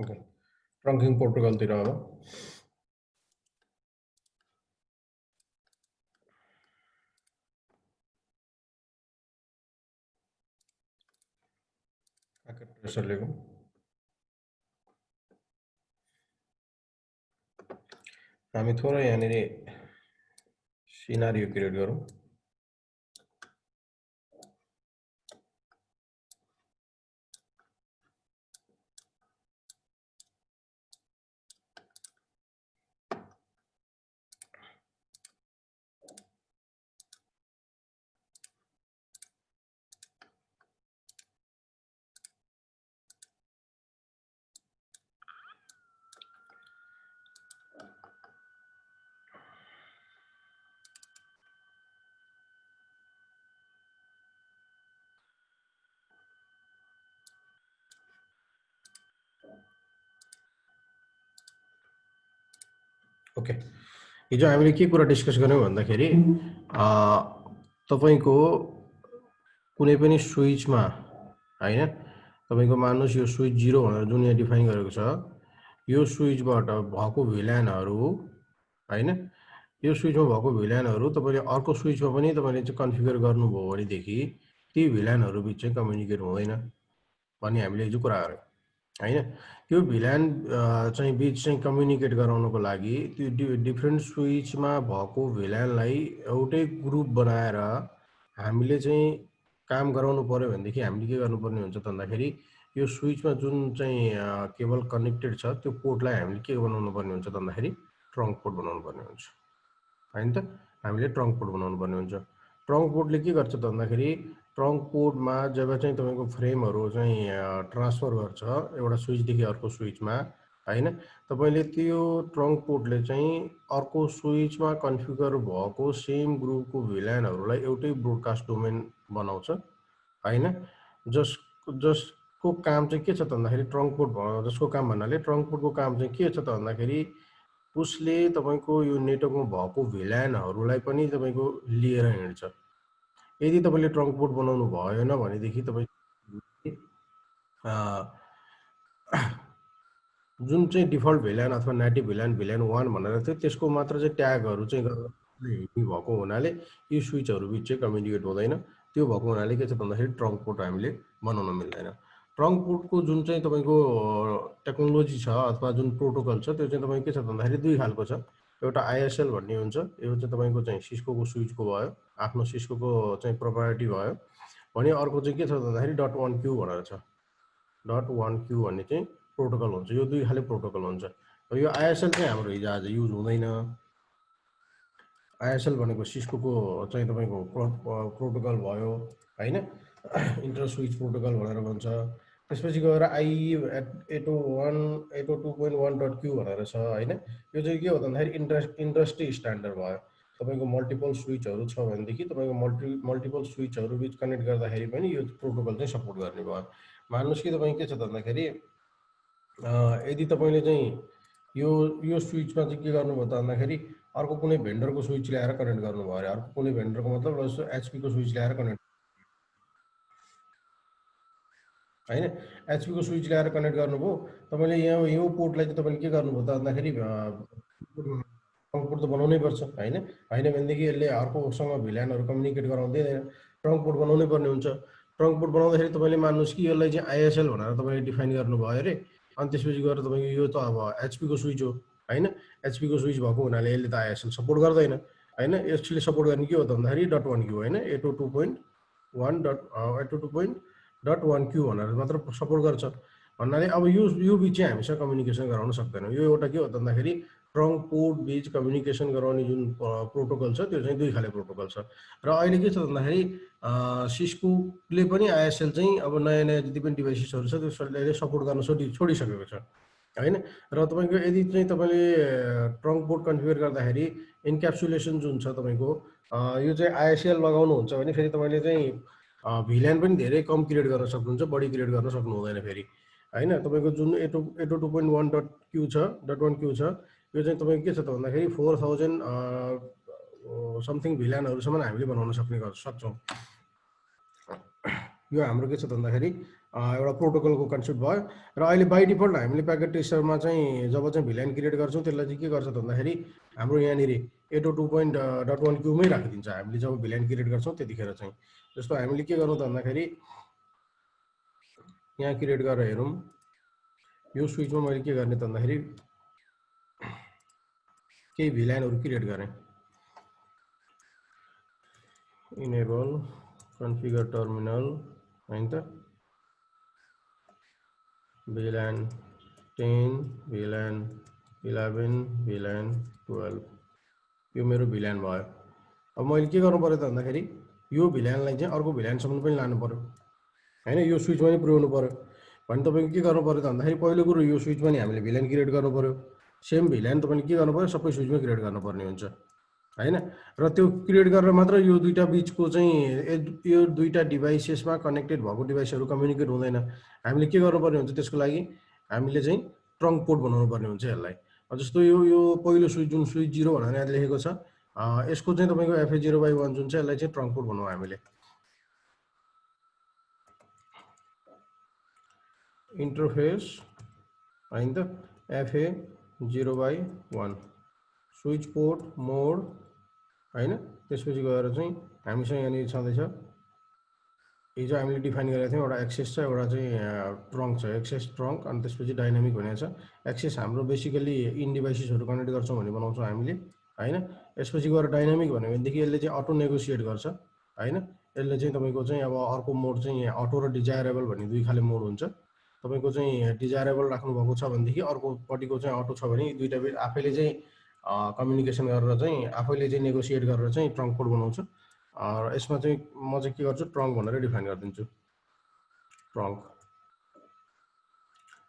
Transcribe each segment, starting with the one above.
Okay ट्रङ्किङ प्रोटोकलतिर अब packet tracer लेखौँ। हामी थोरै यहाँनिर सिनारियो क्रिएट गरौँ। ओके हिजो हामीले के कुरा डिस्कस गर्यौँ भन्दाखेरि तपाईको कुनै पनि स्विचमा हैन तपाईको मान्नुस् यो स्विच 0 भनेर जुन यहाँ डिफाइन गरेको छ यो स्विचबाट भएको भिल्यानहरु हैन यो स्विचमा भएको भिल्यानहरु तपाईले अर्को स्विचमा पनि तपाईले चाहिँ कन्फिगर गर्नुभयो भनेदेखि ती भिल्यानहरु बीच चाहिँ कम्युनिकेट हुँदैन भन्ने हामीले हिजो कुरा गर्यौं हैन त्यो भिल्यान चाहिँ बीच चाहिँ कम्युनिकेट गराउनको लागि त्यो डिफरेन्ट स्विचमा भएको भिल्यानलाई एउटै ग्रुप बनाएर हामीले चाहिँ काम गराउनु पर्यो भनेदेखि हामीले के गर्नुपर्ने हुन्छ भन्दाखेरि यो स्विचमा जुन चाहिँ केबल कनेक्टेड छ त्यो पोर्टलाई हामीले के बनाउनु पर्ने हुन्छ भन्दाखेरि ट्रङ्क पोर्ट बनाउनु पर्ने हुन्छ हैन त हामीले ट्रङ्क पोर्ट बनाउनु पर्ने हुन्छ ट्रङ्क पोर्टले के गर्छ भन्दाखेरि ट्रङ्क पोर्टमा जब चाहिँ तपाईको फ्रेमहरु चाहिँ ट्रान्सफर गर्छ एउटा स्विचदेखि अर्को स्विचमा हैन तपाईले त्यो ट्रङ्क पोर्टले चाहिँ अर्को स्विचमा कन्फिगर भएको सेम ग्रुपको भिल्यानहरुलाई एउटै ब्रोडकास्ट डोमेन बनाउँछ हैन जसको काम चाहिँ के छ भन्दाखेरि ट्रङ्क पोर्ट जसको काम भन्नाले ट्रङ्क पोर्टको काम चाहिँ के छ त भन्दाखेरि उसले तपाईको यो नेटवर्कमा भएको भिल्यानहरुलाई पनि तपाईको लिएर हिँड्छ यदि तपाईले ट्रङ्क पोर्ट बनाउनु भएन भनेदेखि तपाई जुन चाहिँ डिफल्ट भिल्यान अथवा नेटिभ भिल्यान भिल्यान 1 भनेर थियो त्यसको मात्र चाहिँ ट्यागहरु चाहिँ हिँड्ने भएको हुनाले यो स्विचहरु बीच चाहिँ कम्युनिकेट हुँदैन त्यो भएको हुनाले के छ भन्दाखेरि ट्रङ्क पोर्ट हामीले बनाउन मिल्दैन ट्रङ्क पोर्टको जुन चाहिँ तपाईको टेक्नोलोजी छ अथवा जुन प्रोटोकल छ त्यो चाहिँ तपाईको के छ भन्दाखेरि दुई खालको छ एउटा आईएसएल भन्ने हुन्छ यो चाहिँ तपाईको चाहिँ सिस्कोको स्विचको भयो आफ्नो सिस्कोको चाहिँ प्रोप्राइटी भयो भने अर्को चाहिँ के छ भन्दाखेरि .1q भनेर छ .1q भन्ने चाहिँ प्रोटोकल हुन्छ यो दुई खाले प्रोटोकल हुन्छ यो आईएसएल चाहिँ हाम्रो हिजो आज युज हुँदैन आईएसएल भनेको सिस्कोको चाहिँ तपाईको प्रोटोकल भयो हैन इन्टर स्विच प्रोटोकल भनेर भन्छ त्यसपछि गएर IE 802.1.q भनेर छ हैन यो चाहिँ के हो भन्दाखेरि इन्डस्ट्री स्ट्यान्डर्ड भयो तपाईको मल्टिपल स्विचहरु छ भनेदेखि तपाईको मल्टिपल स्विचहरु बीच कनेक्ट गर्दाखेरि पनि यो प्रोटोकल चाहिँ सपोर्ट गर्ने भयो मान्नुस् कि तपाई के छ भन्दाखेरि यदि तपाईले चाहिँ यो स्विचमा चाहिँ के गर्नुभयो त भन्दाखेरि अर्को कुनै भेन्डरको स्विच ल्याएर कनेक्ट गर्नुभयो अरे अर्को कुनै भेन्डरको मतलब एचपी को स्विच ल्याएर कनेक्ट हैन एचपी को स्विच ल्याएर कनेक्ट गर्नुभयो तपाईले यहाँ यो पोर्टलाई चाहिँ तपाईले के गर्नुभयो त भन्दाखेरि ट्रङ्क पोर्ट त बनाउनै पर्छ हैन हैन भनेदेखि यसले अर्कोसँग भिल्यानहरु कम्युनिकेट गराउँदै ट्रङ्क पोर्ट बनाउनै पर्ने हुन्छ ट्रङ्क पोर्ट बनाउँदाखेरि तपाईले मान्नुस् कि यसलाई चाहिँ आईएसएल भनेर तपाईले डिफाइन गर्नुभयो अरे अनि त्यसपछि गएर तपाईको यो त अब एचपी को स्विच हो हैन एचपी को स्विच भएको हुनाले यसले त आईएसएल सपोर्ट गर्दैन हैन यसले सपोर्ट गर्ने के हो त भन्दाखेरि .1q हैन 802.1.q भनेर मात्र सपोर्ट गर्छ भन्नाले अब यो बीच चाहिँ हामीसँग कम्युनिकेसन गराउन सक्दैनौं यो एउटा के हो त भन्दाखेरि ट्रङ्क पोर्ट बीच कम्युनिकेसन गराउने जुन प्रोटोकल छ त्यो चाहिँ दुई खाले प्रोटोकल छ र अहिले के छ भन्दाखेरि सिस्कोले पनि आईएसएल चाहिँ अब नयाँ नयाँ जति पनि डिभाइसेसहरु छ त्यसले सपोर्ट गर्न छोडिसकेको छ हैन र तपाईको यदि चाहिँ तपाईले ट्रङ्क पोर्ट कन्फिगर गर्दाखेरि इन्क्याप्सुलेसन जुन छ तपाईको यो चाहिँ आईएसएल लगाउनु हुन्छ भने फेरि तपाईले चाहिँ भिल्यान पनि धेरै कम क्रिएट गर्न सक्नुहुन्छ बढी क्रिएट गर्न सक्नु हुँदैन फेरि हैन तपाईको जुन 802.1.q छ .1q छ यो चाहिँ तपाईको के छ त भन्दाखेरि 4000 समथिङ भिल्यानहरुसम्म हामीले बनाउन सक्छौं यो हाम्रो के छ भन्दाखेरि एउटा प्रोटोकलको कन्सेप्ट भयो र अहिले बाई डिफल्ट हामीले प्याकेट टेस्टरमा चाहिँ जब चाहिँ भिल्यान क्रिएट गर्छौँ त्यसलाई चाहिँ के गर्छ त भन्दाखेरि हाम्रो यहाँनिर 802.1 क्यूमै राखिदिन्छ हामीले जब भिल्यान क्रिएट गर्छौँ त्यतिखेर चाहिँ। जस्तो हामीले के गर्नु त भन्दाखेरि यहाँ क्रिएट गरेर हेरौँ, यो स्विचमा मैले के गर्ने त भन्दाखेरि केही भिल्यानहरू क्रिएट गरेँ। इनेबल कन्फिगर टर्मिनल होइन त, VLAN 10, VLAN 11, VLAN 12 यो मेरो VLAN भयो। अब मैले के गर्नु पर्यो त भन्दाखेरि यो VLAनलाई चाहिँ अर्को VLAनसम्म पनि लानु पर्यो होइन, यो स्विचमा पनि पुर्याउनु पर्यो भने तपाईँको के गर्नु पर्यो त भन्दाखेरि पहिलो कुरो यो स्विचमा नि हामीले VLAन क्रिएट गर्नु पर्यो। सेम VLAन तपाईँले के गर्नु पर्यो, सबै स्विचमा क्रिएट गर्नुपर्ने हुन्छ होइन। र त्यो क्रिएट गरेर मात्र यो दुईटा बिचको चाहिँ यो दुईटा डिभाइसेसमा कनेक्टेड भएको डिभाइसहरू कम्युनिकेट हुँदैन। हामीले के गर्नुपर्ने हुन्छ त्यसको लागि, हामीले चाहिँ ट्रङ्क पोर्ट बनाउनु पर्ने हुन्छ यसलाई। जस्तो यो पहिलो स्विच जुन स्विच 0 भनेर यहाँ लेखेको छ, यसको चाहिँ तपाईँको FA0/1 जुन छ यसलाई चाहिँ ट्रङ्क पोर्ट बनाउँ हामीले। इन्टरफेस होइन त FA0/1 स्विच पोर्ट मोड होइन। त्यसपछि गएर चाहिँ हामीसँग यहाँनिर छँदैछ हिजो हामीले डिफाइन गरेका थियौँ, एउटा एक्सेस छ, एउटा चाहिँ ट्रङ्क छ, एक्सेस ट्रङ्क, अनि त्यसपछि डाइनामिक भनेको छ। एक्सेस हाम्रो बेसिकली इन डिभाइसेसहरू कनेक्ट गर्छौँ भने बनाउँछौँ हामीले होइन। यसपछि गएर डाइनामिक भन्यो भनेदेखि यसले चाहिँ अटो नेगोसिएट गर्छ होइन। यसले चाहिँ तपाईँको चाहिँ अब अर्को मोड चाहिँ अटो र डिजायरेबल भन्ने दुई खाले मोड हुन्छ। तपाईँको चाहिँ डिजायरेबल राख्नुभएको छ भनेदेखि अर्कोपट्टिको चाहिँ अटो छ भने दुईवटा बिच आफैले चाहिँ कम्युनिकेसन गरेर चाहिँ आफैले चाहिँ नेगोसिएट गरेर चाहिँ ट्रङ्क पोर्ट बनाउँछ। र यसमा चाहिँ म चाहिँ के गर्छु, ट्रङ्क भनेर डिफाइन गरिदिन्छु। ट्रङ्क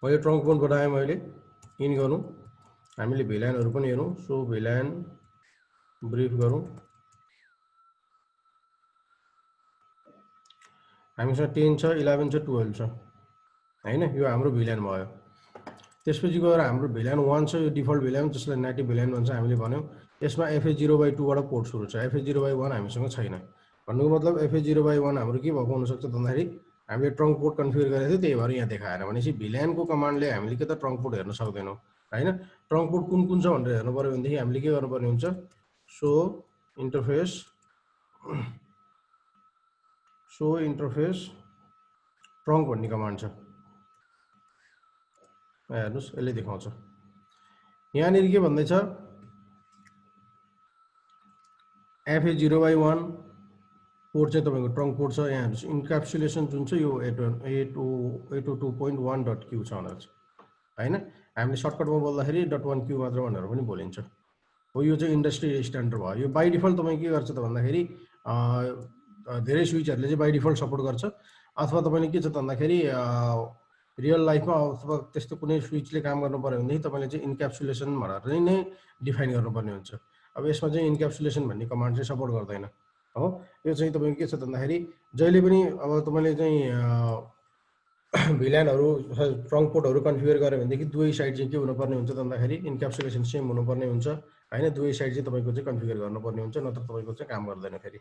मैले ट्रङ्क पोर्ट बनाएँ, मैले इन गरौँ, हामीले भिल्यानहरू पनि हेरौँ। सो भिल्यान ब्रिफ गरौँ, हामीसँग 10 छ, 11 छ, 12 छ होइन। यो हाम्रो भिल्यान भयो। त्यसपछि गएर हाम्रो भिल्यान 1 छ, यो डिफल्ट भिल्यान जसलाई नेटिभ भिल्यान भन्छ हामीले भन्यौँ। यसमा FA0/2 बाट पोर्ट सुरु छ, FA0/1 हामीसँग छैन। भन्नुको मतलब FA0/1 हाम्रो के भएको हुनसक्छ भन्दाखेरि हामीले ट्रङ्क पोर्ट कन्फिगर गरेको थियो, त्यही भएर यहाँ देखाएन। भनेपछि भिल्यानको कमान्डले हामीले के त ट्रङ्क पोर्ट हेर्न सक्दैनौँ होइन। ट्रङ्क पोर्ट कुन कुन छ भनेर हेर्नु पऱ्यो भनेदेखि हामीले के गर्नुपर्ने हुन्छ, सो इन्टरफेस ट्रङ्क भन्ने कमान्ड छ, हेर्नुहोस् यसले देखाउँछ। यहाँनिर के भन्दैछ, FA0/1 पोर्ट चाहिँ तपाईँको ट्रङ्क पोर्ट छ। यहाँ हेर्नुहोस् इन्क्याप्सुलेसन जुन छ यो 802.1.q छ भनेर छ होइन। हामीले सर्टकटमा बोल्दाखेरि .1q मात्र भनेर पनि बोलिन्छ हो। यो चाहिँ इन्डस्ट्री स्ट्यान्डर्ड भयो। यो बाई डिफल्ट तपाईँ के गर्छ त भन्दाखेरि धेरै स्विचहरूले चाहिँ बाई डिफल्ट सपोर्ट गर्छ, अथवा तपाईँले के छ त भन्दाखेरि रियल लाइफमा अथवा त्यस्तो कुनै स्विचले काम गर्नु पऱ्यो भनेदेखि तपाईँले चाहिँ इन्क्याप्सुलेसन भनेर नै डिफाइन गर्नुपर्ने हुन्छ। अब यसमा चाहिँ इन्क्याप्सुलेसन भन्ने कमान्ड चाहिँ सपोर्ट गर्दैन हो। यो चाहिँ तपाईँको के छ त भन्दाखेरि जहिले पनि अब तपाईँले चाहिँ भिल्यानहरू ट्रङ्क पोर्टहरू कन्फिगर गऱ्यो भनेदेखि दुवै साइड चाहिँ के हुनुपर्ने हुन्छ त भन्दाखेरि इन्क्याप्सुलेसन सेम हुनुपर्ने हुन्छ होइन। दुवै साइड चाहिँ तपाईँको चाहिँ कन्फिगर गर्नुपर्ने हुन्छ, नत्र तपाईँको चाहिँ काम गर्दैन फेरि।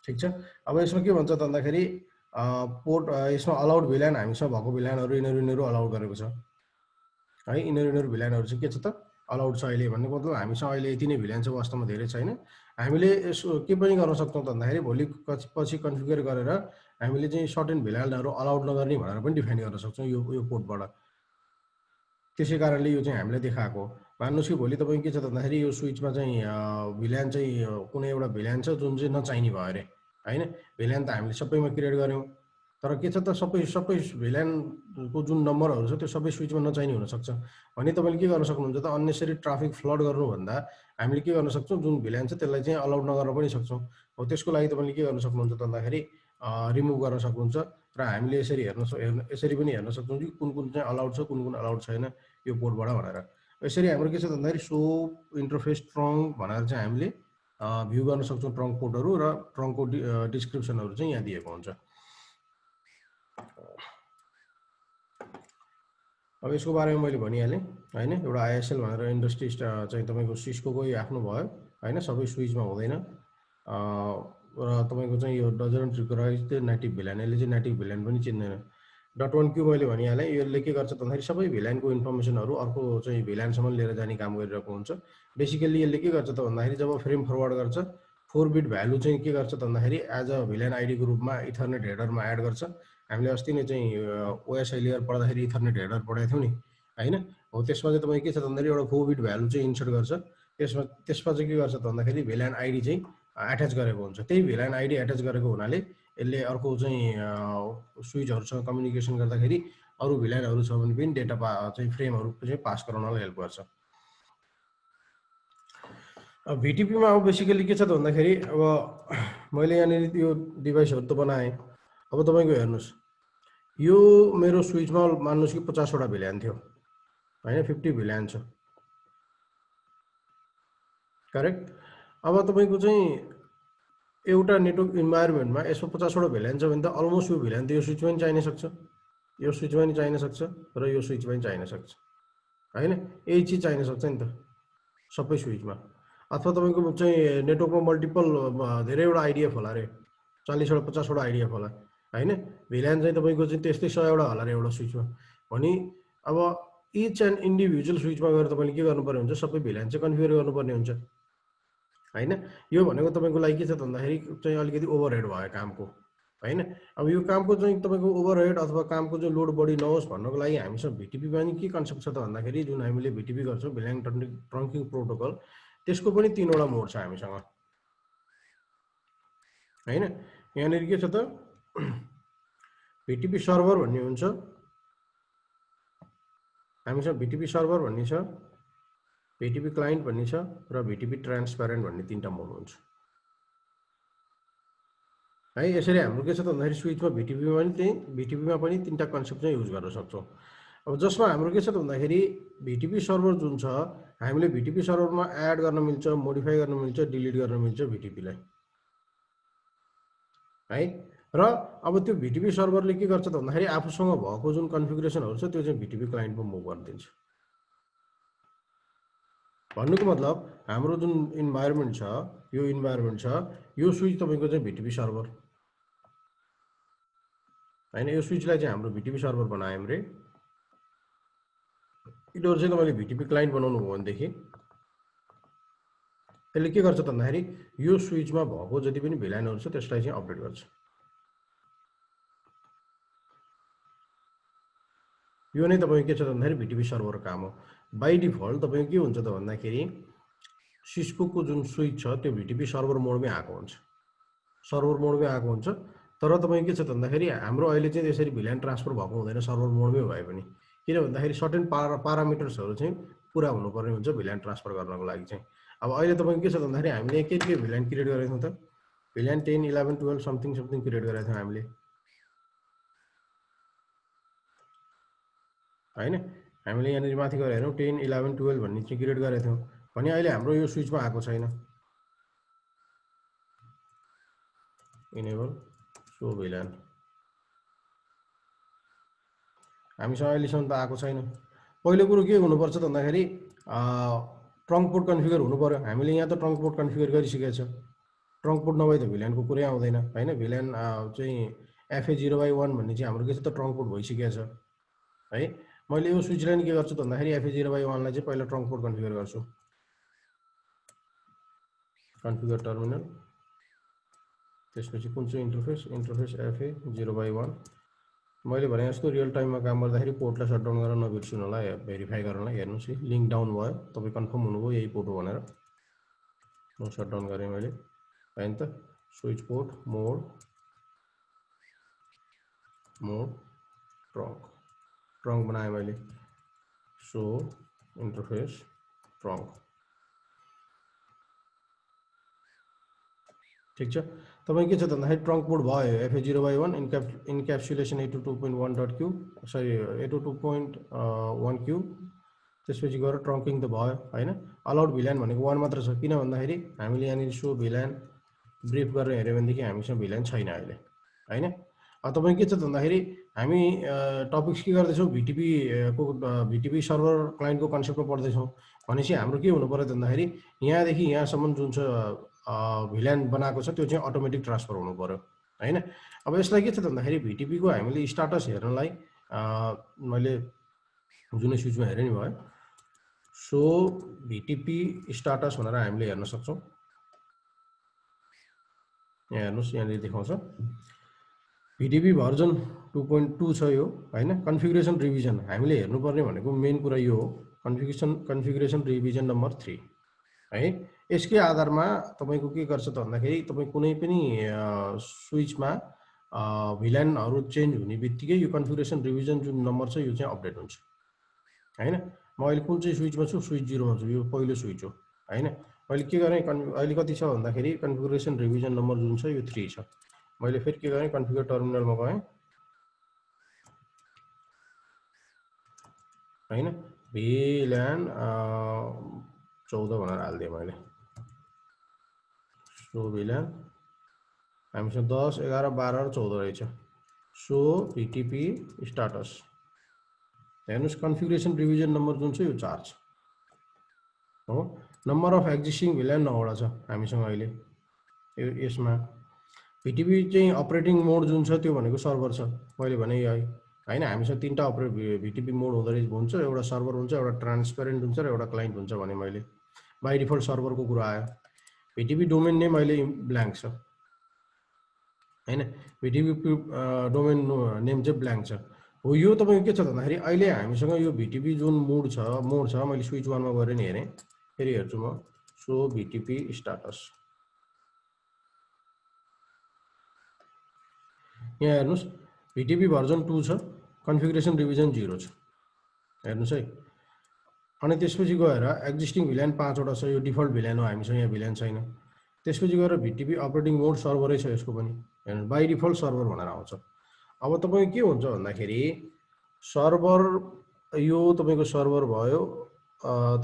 ठिक छ। अब यसमा के भन्छ त भन्दाखेरि पोर्ट यसमा अलाउड भिल्यान हामीसँग भएको भिल्यानहरू यिनीहरू अलाउड गरेको छ है। यिनीहरू भिल्यानहरू चाहिँ के छ त अलाउड छ अहिले। भन्नुको मतलब हामीसँग अहिले यति नै भिल्यान छ, वास्तवमा धेरै छैन। हामीले यसो के पनि गर्न सक्छौँ त भन्दाखेरि भोलि पछि कन्फिगर गरेर हामीले चाहिँ सर्टेन भिल्यानहरू अलाउड नगर्ने भनेर पनि डिफाइन गर्न सक्छौँ यो पोर्टबाट। त्यसै कारणले यो चाहिँ हामीले देखाएको। मान्नुहोस् कि भोलि तपाईँ के छ त भन्दाखेरि यो स्विचमा चाहिँ भिल्यान चाहिँ कुनै एउटा भिल्यान छ जुन चाहिँ नचाहिने भयो अरे होइन। भिल्यान त हामीले सबैमा क्रिएट गऱ्यौँ, तर के छ त सबै भिल्यानको जुन नम्बरहरू छ त्यो सबै स्विचमा नचाहिने हुनसक्छ। भने तपाईँले के गर्न सक्नुहुन्छ त अन्नेसरी ट्राफिक फ्लड गर्नुभन्दा हामीले के गर्न सक्छौँ, जुन भिल्यान छ त्यसलाई चाहिँ अलाउड नगर्न पनि सक्छौँ हो। त्यसको लागि तपाईँले के गर्न सक्नुहुन्छ त भन्दाखेरि रिमुभ गर्न सक्नुहुन्छ। र हामीले यसरी पनि हेर्न सक्छौँ कि कुन कुन चाहिँ अलाउड छ, कुन कुन अलाउड छैन यो पोर्टबाट भनेर। यसरी हाम्रो के छ भन्दाखेरि सो इन्टरफेस ट्रङ्क भनेर चाहिँ हामीले भ्यू गर्न सक्छौँ ट्रङ्क पोर्टहरू, र ट्रङ्कको डिस्क्रिप्सनहरू चाहिँ यहाँ दिएको हुन्छ। अब यसको बारेमा मैले भनिहालेँ होइन। एउटा ISL भनेर इन्डस्ट्री चाहिँ तपाईँको सिस्कोकै आफ्नो भयो होइन, सबै स्विचमा हुँदैन। र तपाईँको चाहिँ यो डजन्ट रिकगनाइज द नेटिभ भिल्यान, यसले चाहिँ नेटिभ भिल्यान पनि चिन्दैन। .1q मैले भनिहालेँ यसले के गर्छ भन्दाखेरि सबै भिलानको इन्फर्मेसनहरू अर्को चाहिँ भिलानसम्म लिएर जाने काम गरिरहेको हुन्छ। बेसिकली यसले के गर्छ त भन्दाखेरि जब फ्रेम फरवर्ड गर्छ 4 बिट भ्यालु चाहिँ के गर्छ त भन्दाखेरि एज अ भिलान आइडीको रूपमा इथरनेट हेडरमा एड गर्छ। हामीले अस्ति नै चाहिँ ओएसआई लेयर पढ्दाखेरि इथरनेट हेडर पढाएको थियौँ नि हैन। हो त्यसमा चाहिँ तपाईँ के छ त भन्दाखेरि एउटा 4 बिट भ्यालु चाहिँ इन्सर्ट गर्छ। त्यसमा चाहिँ के गर्छ त भन्दाखेरि भिलान आइडी चाहिँ एट्याच गरेको हुन्छ। त्यही भिलान आइडी एट्याच गरेको हुनाले यसले अर्को चाहिँ स्विचहरुसँग कम्युनिकेसन गर्दाखेरि अरु भिलानहरु छ भने पनि डेटा चाहिँ फ्रेमहरु चाहिँ पास गराउनलाई हेल्प गर्छ। अब VTP मा अब बेसिकली के छ त भन्दाखेरि अब मैले यहाँनिर यो डिभाइसहरु त बनाएँ। अब तपाईको हेर्नुस् यो मेरो स्विचमा मान्नुस् कि 50 वटा भिलान थियो हैन, 50 भिलान छ करेक्ट। अब तपाईको चाहिँ एउटा नेटवर्क इन्भाइरोमेन्टमा यसमा 50 वटा भिलान छ भने त अलमोस्ट यो भिलान त यो स्विचमा पनि चाहिन सक्छ, यो स्विचमा पनि चाहिन सक्छ र यो स्विचमा पनि चाहिन सक्छ हैन। यही चीज चाहिन सक्छ नि त सबै स्विचमा। अथवा तपाईको चाहिँ नेटवर्कमा मल्टिपल धेरैवटा आइडिएफ होला रे, 40 वटा 50 वटा आइडिएफ होला हैन। भिलान चाहिँ तपाईको चाहिँ त्यस्तै 100 वटा होला रे एउटा स्विचमा। भनी अब इच एन्ड इन्डिभिजुअल स्विचमा गएर तपाईले के गर्नुपर्ने हुन्छ, सबै भिलान चाहिँ कन्फिगर गर्नुपर्ने हुन्छ हैन। यो भनेको तपाईको लागि के छ भन्दाखेरि चाहिँ अलिकति ओभरहेड भयो कामको हैन। अब यो कामको चाहिँ तपाईको ओभरहेड अथवा कामको चाहिँ लोड बढी नहोस् भन्नको लागि हामीसँग VTP मा नि के कन्सेप्ट छ त भन्दाखेरि जुन हामीले VTP गर्छौं भिलान ट्रङ्किङ प्रोटोकल, त्यसको पनि 3 वटा मोड छ हामीसँग हैन। यहाँनिर के छ त VTP सर्भर भन्ने हुन्छ, हामीसँग VTP सर्भर भन्ने छ, VTP क्लाइन्ट भन्ने छ र VTP ट्रान्सपेरेन्ट भन्ने 3टा मोड हुन्छ है। यसरी हाम्रो के छ त भन्दाखेरि स्विचमा VTP मा पनि 3टा कन्सेप्ट चाहिँ युज गर्न सक्छौं। अब जसमा हाम्रो के छ त भन्दाखेरि VTP सर्भर जुन छ हामीले VTP सर्भरमा एड गर्न मिल्छ, मोडिफाई गर्न मिल्छ, डिलिट गर्न मिल्छ VTP लाई है। र अब त्यो VTP सर्भरले के गर्छ त भन्दाखेरि आफूसँग भएको जुन कन्फिगरेसनहरु छ त्यो चाहिँ VTP क्लाइन्टमा मुभ गरिदिन्छ। भन्नुको मतलब हाम्रो जुन इन्भाइरोमेन्ट छ यो स्विच तपाईको चाहिँ VTP सर्भर हैन। यो स्विचलाई चाहिँ हाम्रो VTP सर्भर बनायौं रे। यिनीहरु चाहिँ तपाईले VTP क्लाइन्ट बनाउनु भयो भनेदेखि त्यसले के गर्छ त भन्दाखेरि यो स्विचमा भएको जति पनि भिलानहरु छ त्यसलाई चाहिँ अपडेट गर्छ। यो नै तपाईको के छ त भन्दाखेरि VTP सर्भरको काम हो। बाइ डिफल्ट तपाईको के हुन्छ त भन्दाखेरि सिस्को को जुन स्विच छ त्यो VTP सर्भर मोडमै आएको हुन्छ, तर तपाईको के छ त भन्दाखेरि हाम्रो अहिले चाहिँ यसरी भिलान ट्रान्सफर भएको हुँदैन सर्भर मोडमै भए पनि, किन भन्दाखेरि सर्टेन पारामिटर्सहरु चाहिँ पूरा हुनुपर्ने हुन्छ भिलान ट्रान्सफर गर्नको लागि चाहिँ। अब अहिले तपाईको के छ त भन्दाखेरि हामीले के भिलान क्रिएट गरेका छौं त, भिलान 10 11 12 समथिङ क्रिएट गरेका थियौं हामीले हैन। हामीले यहाँनिर माथि गएर हेरौं 10 11 12 भन्ने चाहिँ क्रिएट गरेका थियौं भने अहिले हाम्रो यो स्विचमा आएको छैन। इनेबल सो भिलान हामीसँग अहिलेसम्म त आएको छैन। पहिलो कुरो के हुनुपर्छ त भन्दाखेरि ट्रङ्क पोर्ट कन्फिगर हुनु पर्यो। हामीले यहाँ त ट्रङ्क पोर्ट कन्फिगर गरिसकेका छ, ट्रङ्क पोर्ट नभए त भिलानको कुरै आउँदैन हैन। भिलान चाहिँ FA0/1 भन्ने चाहिँ हाम्रो के छ त ट्रङ्क पोर्ट भइसकेको छ है। मैले यो स्विचलाई नि के गर्छु त भन्दाखेरि FA0/1 लाई चाहिँ पहिला ट्रङ्क पोर्ट कन्फिगर गर्छु। कन्फिगर टर्मिनल, त्यसपछि कुन चाहिँ इन्टरफेस FA0/1। मैले भने जस्तो रियल टाइममा काम गर्दाखेरि पोर्टलाई शटडाउन गर्न नबिर्सिनु होला, भेरिफाई गर्नलाई। हेर्नुस् लिंक डाउन भयो, तपाई कन्फर्म हुनुभयो यही पोर्ट हो भनेर। म शटडाउन गरे मैले हैन त। स्विच पोर्ट मोड ट्रङ्क बनाए मैले, सो इन्टरफेस ट्रङ्क ठीक छ। तपाई के छ त भन्दाखेरि ट्रङ्क पोर्ट भयो FA0/1 इन्क्याप्सुलेसन 802.1.q सरी 802.1q। त्यसपछि गएर ट्रङ्किङ त भयो हैन। अलाउड भिलान भनेको 1 मात्र छ, किन भन्दाखेरि हामीले यहाँनिर सो भिलान ब्रिफ गरेर हेर्यो भनेदेखि हामीसँग भिलान छैन अहिले हैन। अब तपाई के छ त भन्दाखेरि हामी टपिक्स के गर्दैछौं VTP सर्भर क्लाइन्टको कन्सेप्टमा पढ्दैछौं भनेपछि हाम्रो के हुनु पर्यो त भन्दाखेरि यहाँदेखि यहाँसम्म जुन छ भिलान बनाएको छ त्यो चाहिँ अटोमेटिक ट्रान्सफर हुनु पर्यो हैन। अब यसलाई के छ त भन्दाखेरि VTP को हामीले स्टाटस हेर्नलाई मैले जुनै स्विचमा हेरेँ नि भयो। सो VTP स्टाटस भनेर हामीले हेर्न सक्छौँ। यहाँ हेर्नुस्, यहाँनिर देखाउँछ VTP भर्जन 2.2 छ यो हैन। कन्फिगरेसन रिभिजन हामीले हेर्नुपर्ने भनेको मेन कुरा यो हो, कन्फिगरेसन रिभिजन नम्बर 3 है। यसकै आधारमा तपाईको के गर्छ त भन्दाखेरि तपाई कुनै पनि स्विचमा भिलानहरु चेन्ज हुने बित्तिकै यो कन्फिगरेसन रिभिजन जुन नम्बर छ यो चाहिँ अपडेट हुन्छ हैन। म अहिले कुन चाहिँ स्विचमा छु, स्विच 0 मा छु, यो पहिलो स्विच हो हैन। मैले के गरेँ, अहिले कति छ भन्दाखेरि कन्फिगरेसन रिभिजन नम्बर जुन छ यो 3 छ। मैले फेरि के गरेँ, कन्फिगर टर्मिनलमा गएँ हैन। VLAN 14 भनेर हाल्दिएँ मैले। सो VLAN हामीसँग 10, 11, 12 र 14 रहेछ। सो VTP स्टाटस हेर्नुस्, कन्फिगरेसन रिभिजन नम्बर जुन छ यो 4 छ हो। नम्बर अफ एक्जिस्टिङ VLAN 9 वटा छ हामीसँग अहिले यसमा। VTP चाहिँ अपरेटिङ मोड जुन छ त्यो भनेको सर्भर छ, मैले भने है हैन। हामीसँग 3टा VTP मोड हुन्छ, एउटा सर्भर हुन्छ, एउटा ट्रान्सपेरेन्ट हुन्छ र एउटा क्लाइन्ट हुन्छ भने मैले बाइ डिफल्ट सर्भरको कुरा आयो। VTP डोमेन नेम अहिले ब्ल्याङ्क छ हैन। VTP डोमेन नेम चाहिँ ब्ल्याङ्क छ हो। यो तपाईको के छ भन्दाखेरि अहिले हामीसँग यो VTP जुन मोड छ मैले स्विच 1 मा गएर नि हेरेँ, फेरि हेर्छु म। सो VTP स्टाटस यहाँ हेर्नुस्, VTP भर्जन 2 छ, कन्फिगरेसन रिभिजन 0 छ हेर्नुस् है। अनि त्यसपछि गएर एक्जिस्टिङ VLAN 5 वटा छ, यो डिफल्ट VLAN हो, हामीसँग यहाँ VLAN छैन। त्यसपछि गएर VTP अपरेटिङ मोड सर्भरै छ यसको पनि हैन, बाइ डिफल्ट सर्भर भनेर आउँछ। अब तपाईको के हुन्छ भन्दाखेरि सर्भर, यो तपाईको सर्भर भयो।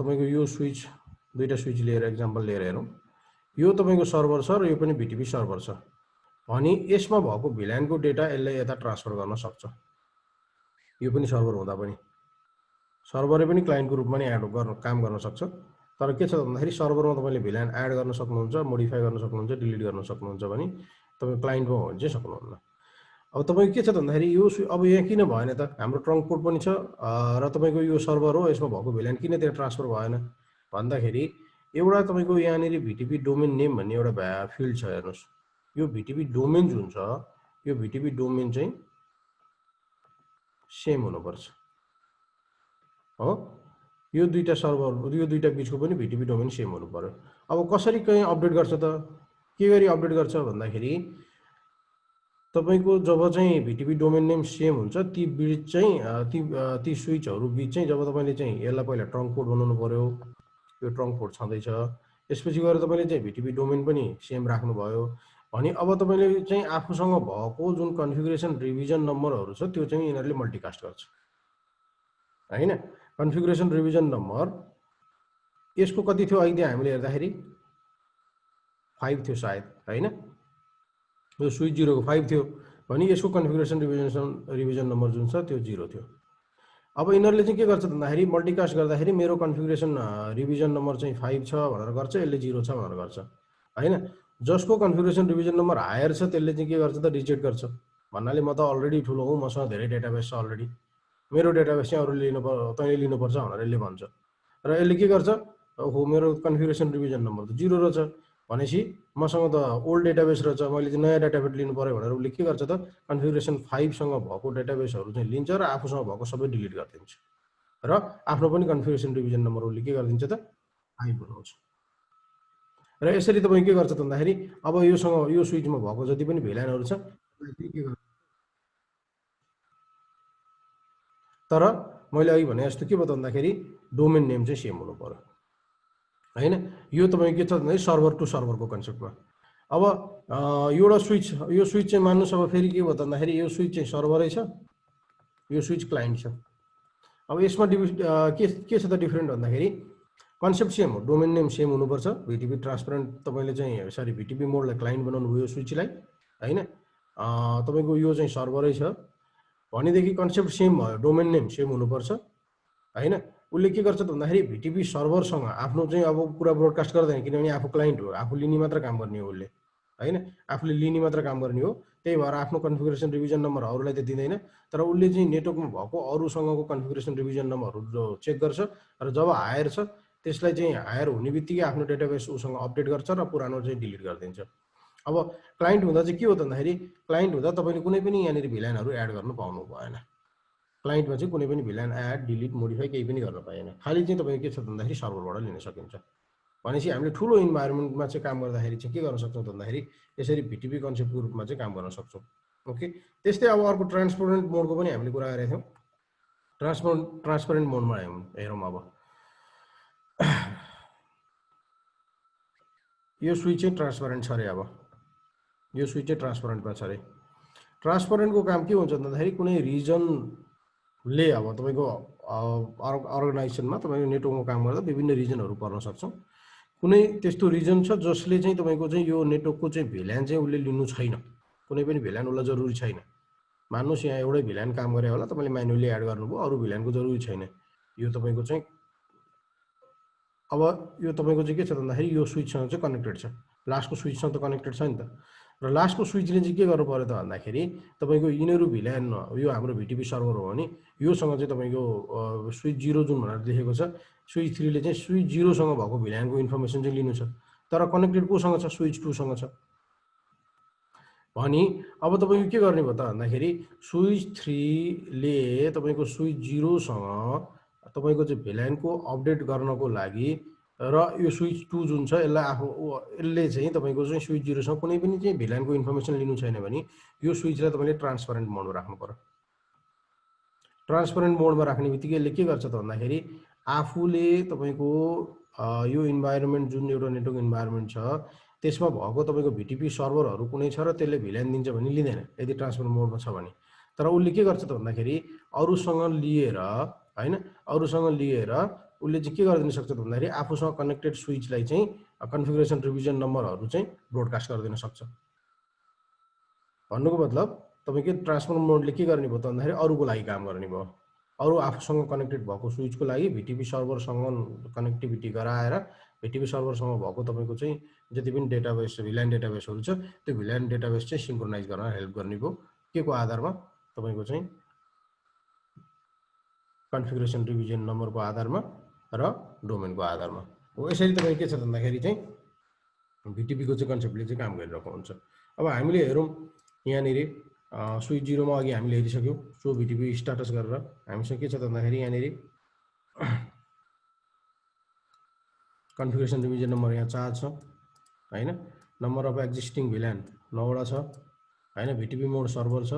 तपाईको यो स्विच, दुईटा स्विच लिएर एक्जाम्पल लिएर हेरौँ। यो तपाईको सर्भर छ र यो पनि VTP सर्भर छ अनि यसमा भएको VLAN को डेटा यसले यता ट्रान्सफर गर्न सक्छ। यो पनि सर्भर हुँदा पनि सर्भरले पनि क्लाइन्टको रूपमा नि एड गर्न काम गर्न सक्छ। तर के छ भन्दाखेरि सर्भरमा तपाईले VLAN एड गर्न सक्नुहुन्छ, मोडिफाई गर्न सक्नुहुन्छ, डिलिट गर्न सक्नुहुन्छ भने तपाई क्लाइन्टमा हो भने चाहिँ सक्नुहुन्न। अब तपाईको के छ भन्दाखेरि यो अब यहाँ किन भएन त, हाम्रो ट्रङ्क पोर्ट पनि छ र तपाईको यो सर्भर हो, यसमा भएको VLAN किन त्यहाँ ट्रान्सफर भएन भन्दाखेरि एउटा तपाईको यहाँनिर VTP डोमेन नेम भन्ने एउटा फिल्ड छ हेर्नुस्। यो VTP डोमेन जुन छ यो VTP डोमेन चाहिँ सेम हुनुपर्छ हो। यो दुईटा सर्भर, यो दुईटा बिचको पनि VTP डोमेन सेम हुनु पर्यो। अब कसरी कहीं अपडेट गर्छ त, के गरी अपडेट गर्छ भन्दाखेरि तपाईको जब चाहिँ VTP डोमेन नेम सेम हुन्छ ती बिच चाहिँ ती स्विचहरु बिच चाहिँ जब तपाईले चाहिँ यसलाई पहिला ट्रङ्क पोर्ट बनाउनु पर्यो, यो ट्रङ्क पोर्ट छँदैछ। त्यसपछि गएर तपाईले चाहिँ VTP डोमेन पनि सेम राख्नु भयो भने अब तपाईले चाहिँ आफूसँग भएको जुन कन्फिगरेसन रिभिजन नम्बरहरु छ त्यो चाहिँ यिनीहरुले मल्टिकास्ट गर्छ हैन। कन्फिगरेसन रिभिजन नम्बर यसको कति थियो अहिले हामीले हेर्दाखेरि 5 थियो सायद हैन। यो स्विच 0 को 5 थियो भने यसको कन्फिगरेसन रिभिजन नम्बर जुन छ त्यो 0 थियो। अब यिनीहरुले चाहिँ के गर्छ भन्दाखेरि मल्टिकास्ट गर्दाखेरि मेरो कन्फिगरेसन रिभिजन नम्बर चाहिँ 5 छ भनेर गर्छ, यसले 0 छ भनेर गर्छ हैन। जसको कन्फिगरेसन रिभिजन नम्बर हायर छ त्यसले चाहिँ के गर्छ त रिजेक्ट गर्छ भन्नाले म त अलरेडी ठुलो हुँ, मसँग धेरै डेटाबेस छ अलरेडी, मेरो डेटाबेस चाहिँ अरूले तैँले लिनुपर्छ भनेर यसले भन्छ र यसले के गर्छ, हो मेरो कन्फिगरेसन रिभिजन नम्बर त 0 रहेछ भनेपछि मसँग त ओल्ड डेटाबेस रहेछ, मैले चाहिँ नयाँ डेटाबेस लिनु पर्यो भनेर उसले के गर्छ त कन्फिगरेसन 5 सँग भएको डेटाबेसहरु चाहिँ लिन्छ र आफूसँग भएको सबै डिलिट गरिदिन्छ र आफ्नो पनि कन्फिगरेसन रिभिजन नम्बर उसले के गरिदिन्छ त 5 बनाउँछ। र यसरी तपाई के गर्छ त भन्दाखेरि अब यो स्विचमा भएको जति पनि VLANहरु छ तर मैले अघि भने जस्तो के भयो भन्दाखेरि डोमेन नेम चाहिँ सेम हुनु पर्यो हैन। यो तपाईको के छ भन्दाखेरि सर्भर टु सर्भरको कन्सेप्टमा। अब यो स्विच चाहिँ मान्नुस् अब फेरि के भयो भन्दाखेरि यो स्विच चाहिँ सर्भरै छ, यो स्विच क्लाइन्ट छ। अब यसमा के छ त डिफरेन्ट भन्दाखेरि कन्सेप्ट सेम हो, डोमेन नेम सेम हुनुपर्छ। VTP ट्रान्सपेरेन्ट तपाईले चाहिँ सरी VTP मोडलाई क्लाइन्ट बनाउनु भयो स्विचलाई हैन। तपाईको यो चाहिँ सर्भरै छ भनेदेखि कन्सेप्ट सेम भयो, डोमेन नेम सेम हुनुपर्छ हैन। उसले के गर्छ त भन्दाखेरि VTP सर्भरसँग आफ्नो चाहिँ अब पुरा ब्रोडकास्ट गर्दैन किनभने आफू क्लाइन्ट हो, आफू लिने मात्र काम गर्ने हो उसले हैन, आफूले लिने मात्र काम गर्ने हो। त्यही भएर आफ्नो कन्फिगरेसन रिभिजन नम्बर अरूलाई त दिँदैन, तर उसले चाहिँ नेटवर्कमा भएको अरूसँगको कन्फिगरेसन रिभिजन नम्बरहरू चेक गर्छ र जब हायर छ त्यसलाई चाहिँ हायर हुने बित्तिकै आफ्नो डेटाबेस उसँग अपडेट गर्छ र पुरानो चाहिँ डिलिट गरिदिन्छ। अब क्लाइन्ट हुँदा चाहिँ के हो त भन्दाखेरि क्लाइन्ट हुँदा तपाईँले कुनै पनि यहाँनिर भिलानहरू एड गर्नु पाउनु भएन। क्लाइन्टमा चाहिँ कुनै पनि भिलान एड डिलिट मोडिफाई केही पनि गर्न पाएन। खालि चाहिँ तपाईँको के छ भन्दाखेरि सर्भरबाट लिन सकिन्छ। भनेपछि हामीले ठुलो इन्भाइरोमेन्टमा चाहिँ काम गर्दाखेरि चाहिँ के गर्न सक्छौँ भन्दाखेरि यसरी भिटिपी कन्सेप्टको रूपमा चाहिँ काम गर्न सक्छौँ। ओके, त्यस्तै अब अर्को ट्रान्सपरेन्ट मोडको पनि हामीले कुरा गरेका थियौँ। ट्रान्सपरेन्ट मोडमा हेरौँ। अब यो स्विच चाहिँ ट्रान्सपरेन्ट छ अरे। अब यो स्विच चाहिँ ट्रान्सपरेन्टमा छ अरे। ट्रान्सपरेन्टको काम के हुन्छ भन्दाखेरि कुनै रिजनले अब तपाईँको अर्गनाइजेसनमा तपाईँको नेटवर्कमा काम गर्दा विभिन्न रिजनहरू पर्न सक्छ। कुनै त्यस्तो रिजन छ जसले चाहिँ तपाईँको चाहिँ यो नेटवर्कको चाहिँ भिलान चाहिँ उसले लिनु छैन, कुनै पनि भिलान उसलाई जरुरी छैन। मान्नुहोस् यहाँ एउटै भिलान काम गरे होला, तपाईँले म्यानुअली एड गर्नुभयो, अरू भिलानको जरुरी छैन। यो तपाईँको चाहिँ अब यो तपाईँको चाहिँ के छ भन्दाखेरि यो स्विचसँग चाहिँ कनेक्टेड छ, लास्टको स्विचसँग त कनेक्टेड छ नि त। र लास्टको स्विचले चाहिँ के गर्नु पर्यो त भन्दाखेरि तपाईँको यिनीहरू भिलान, यो हाम्रो भिटिपी सर्भर हो भने योसँग चाहिँ तपाईँको स्विच 0 जुन भनेर लेखेको छ, स्विच 3ले चाहिँ स्विच 0सँग भएको भिलानको इन्फर्मेसन चाहिँ लिनु छ, तर कनेक्टेड कोसँग छ? स्विच 2सँग छ। भने अब तपाईँको के गर्ने भयो त भन्दाखेरि स्विच 3ले तपाईँको स्विच 0सँग तपाईँको चाहिँ भिलानको अपडेट गर्नको लागि र यो स्विच 2 जुन छ यसले चाहिँ तपाईँको चाहिँ स्विच 0सँग कुनै पनि चाहिँ भिलानको इन्फर्मेसन लिनु छैन भने यो स्विचलाई तपाईँले ट्रान्सपरेन्ट मोडमा राख्नु पर्यो। ट्रान्सपरेन्ट मोडमा राख्ने बित्तिकै यसले के गर्छ त भन्दाखेरि आफूले तपाईँको यो इन्भाइरोमेन्ट जुन एउटा नेटवर्क इन्भाइरोमेन्ट छ त्यसमा भएको तपाईँको भिटिपी सर्भरहरू कुनै छ र त्यसले भिलान दिन्छ भने लिँदैन यदि ट्रान्सपरेन्ट मोडमा छ भने। तर उसले के गर्छ त भन्दाखेरि अरूसँग लिएर हैन, अरूसँग लिएर उसले चाहिँ के गरिदिन सक्छ त भन्दाखेरि आफूसँग कनेक्टेड स्विचलाई चाहिँ कन्फिगरेसन रिभिजन नम्बरहरू चाहिँ ब्रोडकास्ट गरिदिन सक्छ। भन्नुको मतलब तपाईँको ट्रान्सफरेन्ट मोडले के गर्ने भयो त भन्दाखेरि अरूको लागि काम गर्ने भयो। अरू आफूसँग कनेक्टेड भएको स्विचको लागि भिटिपी सर्भरसँग कनेक्टिभिटी गराएर भिटिपी सर्भरसँग भएको तपाईँको चाहिँ जति पनि डेटाबेस भिलान डेटाबेसहरू छ त्यो भिलान डेटाबेस चाहिँ सिङ्क्रोनाइज गर्न हेल्प गर्ने भयो। के को आधारमा? तपाईँको चाहिँ कन्फिगरेसन रिभिजन नम्बरको आधारमा र डोमेनको आधारमा हो। यसरी तपाईँ के छ भन्दाखेरि चाहिँ भिटिपीको चाहिँ कन्सेप्टले चाहिँ काम गरिरहेको हुन्छ। अब हामीले हेरौँ यहाँनिर स्विच 0मा अघि हामीले हेरिसक्यौँ। सो भिटिपी स्टाटस गरेर हामीसँग के छ भन्दाखेरि यहाँनिर कन्फिगरेसन रिभिजन नम्बर यहाँ 4 छ हैन, नम्बर अफ एक्जिस्टिङ भिलान 9वटा छ हैन, भिटिपी मोड सर्भर छ,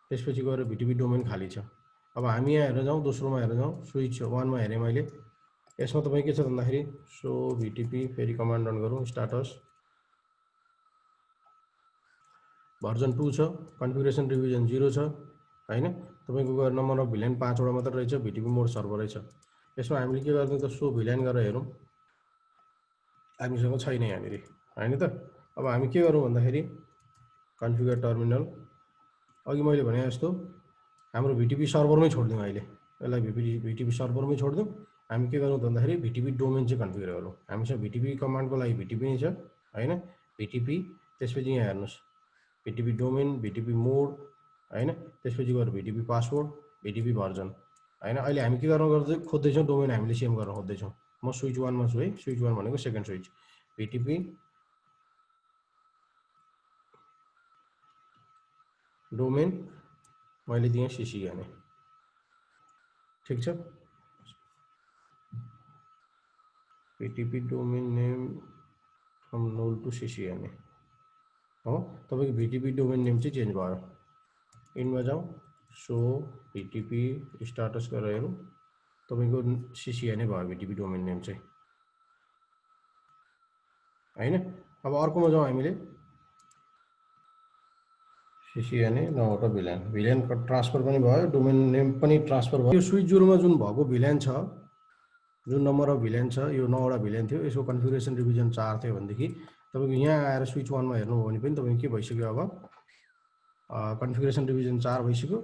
त्यसपछि गएर भिटिपी डोमेन खाली छ। अब हामी यहाँ हेरेर जाउँ, दोस्रोमा हेरेर जाउँ, स्विच 1मा हेरेँ मैले। यसमा तपाईँ के छ भन्दाखेरि सो भिटिपी फेरि कमान्ड रन गरौँ, स्टाटस भर्जन 2 छ, कन्फिगरेसन रिभिजन 0 छ हैन, तपाईँको गएर नम्बर अफ भिलान 5वटा मात्र रहेछ, भिटिपी मोड सर्भरै छ। यसमा हामीले के गर्छौँ त सो भिलान गरेर हेरौँ, हामीसँग छैन यहाँनिर हैन त। अब हामी के गरौँ भन्दाखेरि कन्फिगर टर्मिनल, अघि मैले भने जस्तो हाम्रो भिटिपी सर्भरमै छोड्दिउँ। अहिले यसलाई भिटिपी सर्भरमै छोड्दिउँ। हामी के गरौँ भन्दाखेरि भिटिपी डोमेन चाहिँ कन्फिगर गरौँ। हामीसँग भिटिपी कमान्डको लागि भिटिपी नै छ हैन, भिटिपी, त्यसपछि यहाँ हेर्नुहोस् भिटिपी डोमेन, भिटिपी मोड हैन, त्यसपछि गएर भिटिपी पासवर्ड, भिटिपी भर्जन हैन। अहिले हामी के गर्न खोज्दैछौँ, डोमेन हामीले सेम गर्न खोज्दैछौँ। म स्विच 1मा छु है, स्विच 1 भनेको सेकेन्ड स्विच, भिटिपी डोमेन मैले दिएँ सिसिएनए, ठिक छ। VTP domain name from null to CCNA हो। तपाईँको भिटिपी डोमेन नेम चाहिँ चेन्ज भयो। इनमा जाउँ, सो भिटिपी स्टाटस गरेर हेरौँ, तपाईँको सिसिएनए भयो भिटिपी डोमेन नेम चाहिँ हैन। अब अर्कोमा जाउँ हामीले, सिसिएनए 9वटा भिलान ट्रान्सफर पनि भयो, डोमेन नेम पनि ट्रान्सफर भयो। यो स्विच 0मा जुन भएको भिलान छ, जुन नम्बर अफ भिलान छ, यो 9वटा भिलान थियो, यसको कन्फिगरेसन रिभिजन 4 थियो भनेदेखि तपाईँको यहाँ आएर स्विच 1मा हेर्नुभयो भने पनि तपाईँको के भइसक्यो, अब कन्फिगरेसन रिभिजन 4 भइसक्यो,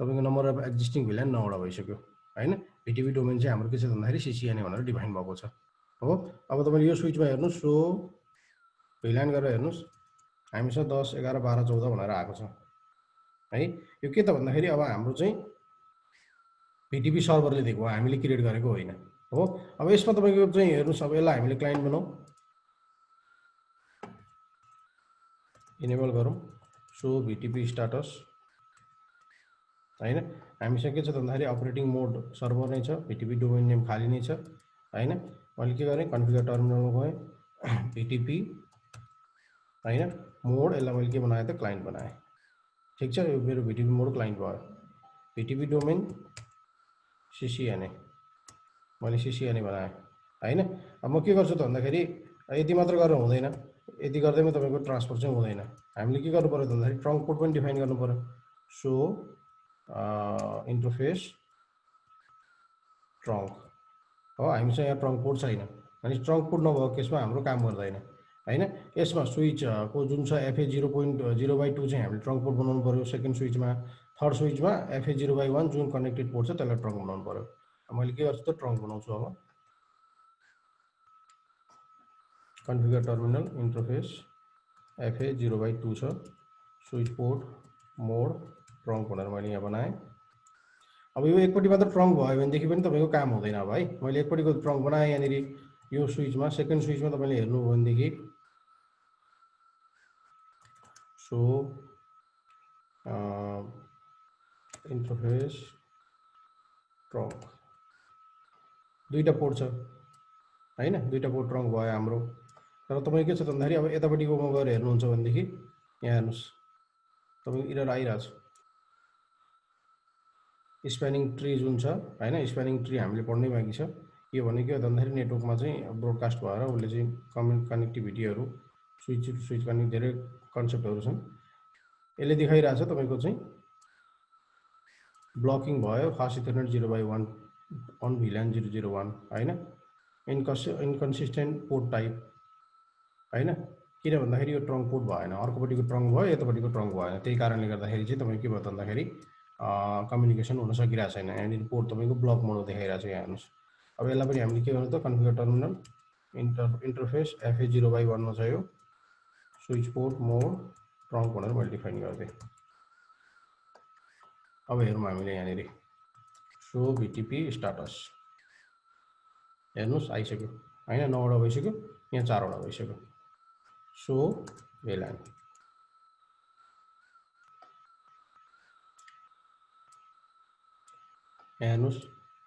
तपाईँको नम्बर अफ एक्जिस्टिङ भिलान 9वटा भइसक्यो हैन। भिटिपी डोमेन चाहिँ हाम्रो के छ भन्दाखेरि सिसिएनए भनेर डिफाइन भएको छ हो। अब तपाईँले यो स्विचमा हेर्नुहोस्, सो भिलान गरेर हेर्नुहोस्, हामीसँग 10 11 12 14 भनेर आएको छ है। यो के त भन्दाखेरि अब हाम्रो चाहिँ भिटिपी सर्भरले दिएको हो, हामीले क्रिएट गरेको होइन हो। अब यसमा तपाईँको चाहिँ हेर्नुहोस्, अब यसलाई हामीले क्लाइन्ट बनाऊ, इनेबल गरौँ, सो भिटिपी स्टाटस हैन। हामीसँग के छ भन्दाखेरि अपरेटिङ मोड सर्भर नै छ, भिटिपी डोमेन नेम खाली नै छ हैन। मैले के गरेँ, कन्फिगर टर्मिनलमा गएँ, भिटिपी हैन मोड, यसलाई मैले के बनाएँ त क्लाइन्ट बनाएँ। ठिक छ, यो मेरो भिटिपी मोड क्लाइन्ट भयो। भिटिपी डोमेन सिसिएनए मैले सिसिएनए बनाएँ हैन। अब म के गर्छु त भन्दाखेरि यति मात्र गरेर हुँदैन, यति गर्दैमा तपाईँको ट्रान्सफर चाहिँ हुँदैन। हामीले के गर्नु पर्यो त भन्दाखेरि ट्रङ्क कोड पनि डिफाइन गर्नु पर्यो। सो इन्टरफेस ट्रङ्क हो, हामीसँग यहाँ ट्रङ्क कोड छैन, अनि ट्रङ्क कोड नभएको केसमा हाम्रो काम गर्दैन हैन। यसमा स्विचको जुन छ FA0.0/2 चाहिँ हामीले ट्रङ्क कोड बनाउनु पर्यो सेकेन्ड स्विचमा। थर्ड स्विचमा FA0/1 जुन कनेक्टेड पोर्ट छ त्यसलाई ट्रङ्क बनाउनु पर्यो। मैले के गर्छु त ट्रङ्क बनाउँछु। अब कन्फिगर टर्मिनल इन्टरफेस FA0/2 छ, स्विच पोर्ट मोड ट्रङ्क भनेर मैले यहाँ बनाएँ। अब यो एकपट्टि मात्र ट्रङ्क भयो भनेदेखि पनि तपाईँको काम हुँदैन। अब है मैले एकपट्टिको ट्रङ्क बनाएँ यहाँनिर यो स्विचमा, सेकेन्ड स्विचमा तपाईँले हेर्नुभयो भनेदेखि सो इन्टरफेस ट्रङ्क दुईवटा पोर्ट छ हैन, दुईवटा पोर्ट ट्रङ्क भयो हाम्रो। तर तपाईँ के छ भन्दाखेरि अब यतापट्टिकोमा गएर हेर्नुहुन्छ भनेदेखि यहाँ हेर्नुहोस्, तपाईँको इरर आइरहेछ। स्प्यानिङ ट्री जुन छ हैन, स्प्यानिङ ट्री हामीले पढ्नै बाँकी छ। यो भनेको के हो भन्दाखेरि नेटवर्कमा चाहिँ ब्रोडकास्ट भएर उसले चाहिँ कनेक्टिभिटीहरू स्विच टु स्विच कनेक्ट धेरै कन्सेप्टहरू छन्। यसले देखाइरहेछ तपाईँको चाहिँ ब्लकिङ भयो फास्ट इथरनेट 0/1 अन VLAN 001 हैन, इन्कन्सिस्टेन्ट पोर्ट टाइप हैन। किन भन्दाखेरि यो ट्रङ्क पोर्ट भएन, अर्कोपट्टिको ट्रङ्क भयो यतापट्टिको ट्रङ्क भएन, त्यही कारणले गर्दाखेरि चाहिँ तपाईँको के भयो भन्दाखेरि कम्युनिकेसन हुन सकिरहेको छैन। यहाँनिर पोर्ट तपाईँको ब्लक मोड देखाइरहेको छ, यहाँ हेर्नुहोस्। अब यसलाई पनि हामीले के गर्नु त कन्फिगर टर्मिनल इन्टरफेस FA0/1 मा छ यो स्विच पोर्ट मोड ट्रङ्क भनेर मैले डिफाइन गरिदिएँ। अब हेरौँ हामीले यहाँनिर सो भिटिपी स्टाटस हेर्नुहोस् आइसक्यो हैन, 9 वटा भइसक्यो, यहाँ 4 वटा भइसक्यो। सो VLAN हेर्नुहोस्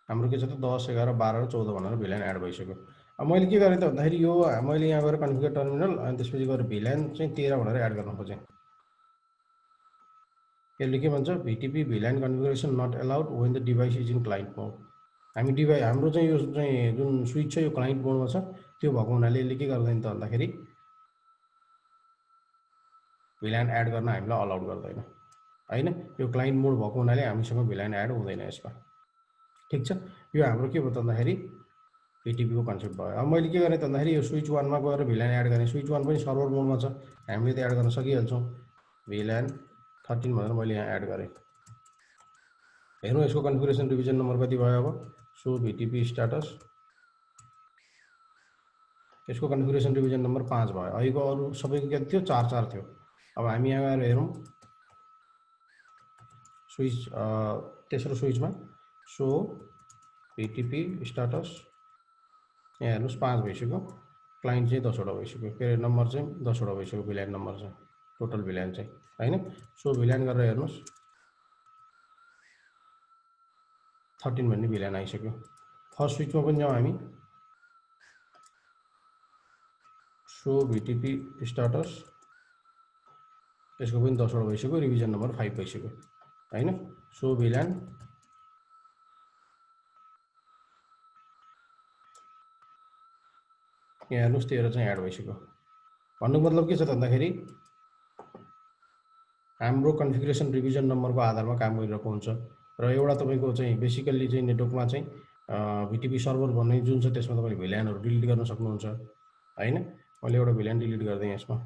हाम्रो के छ त 10 11 12 र 14 भनेर VLAN एड भइसक्यो। अब मैले के गरेँ त भन्दाखेरि यो मैले यहाँ गएर कन्फिगर टर्मिनल अनि त्यसपछि गएर VLAN चाहिँ 13 भनेर एड गर्न खोजेँ। यसले के भन्छ, VTP VLAN configuration not allowed when the device is in client mode. हाम्रो चाहिँ यो चाहिँ जुन स्विच छ यो क्लाइन्ट मोडमा छ, त्यो भएको हुनाले यसले के गर्दैन त भन्दाखेरि VLAN एड गर्न हामीलाई अलाउड गर्दैन हैन। यो क्लाइन्ट मोड भएको हुनाले हामीसँग VLAN एड हुँदैन यसमा। ठिक छ, यो हाम्रो के भयो त भन्दाखेरि भिटिपीको कन्सेप्ट भयो। अब मैले के गरेँ त भन्दाखेरि यो स्विच 1 मा गएर VLAN एड गरेँ, स्विच 1 पनि सर्भर मोडमा छ, हामीले त एड गर्न सकिहाल्छौँ। VLAN 13 भनेर मैले यहाँ एड गरेँ। हेरौँ यसको कन्फिगरेसन रिभिजन नम्बर कति भयो। अब सो भिटिपी स्टाटस, यसको कन्फिगरेसन रिभिजन नम्बर 5 भयो। अहिलेको अरू सबैको कति थियो, 4 थियो। अब हामी यहाँ गएर हेरौँ स्विच तेस्रो स्विचमा सो भिटिपी स्टाटस, यहाँ हेर्नुहोस् 5 भइसक्यो, क्लाइन्ट चाहिँ 10 वटा भइसक्यो, के अरे नम्बर चाहिँ 10 वटा भइसक्यो, VLAN नम्बर चाहिँ टोटल VLAN चाहिँ हैन। सो VLAN गरेर हेर्नुहोस् 13 भन्ने VLAN आइसक्यो। फर्स्ट स्विचमा पनि जाउँ हामी, सो भिटिपी स्टाटस, यसको पनि 10 वटा भइसक्यो, रिभिजन नम्बर 5 भइसक्यो हैन। सो VLAN यहाँ हेर्नुहोस् 13 चाहिँ एड भइसक्यो। भन्नुको मतलब के छ त भन्दाखेरि हाम्रो कन्फिगरेसन रिभिजन नम्बरको आधारमा काम गरिरहेको हुन्छ। र एउटा तपाईँको चाहिँ बेसिकल्ली चाहिँ नेटवर्कमा चाहिँ भिटिपी सर्भर भन्ने जुन छ त्यसमा तपाईँले VLANहरू डिलिट गर्न सक्नुहुन्छ हैन। मैले एउटा VLAN डिलिट गरिदिएँ यसमा,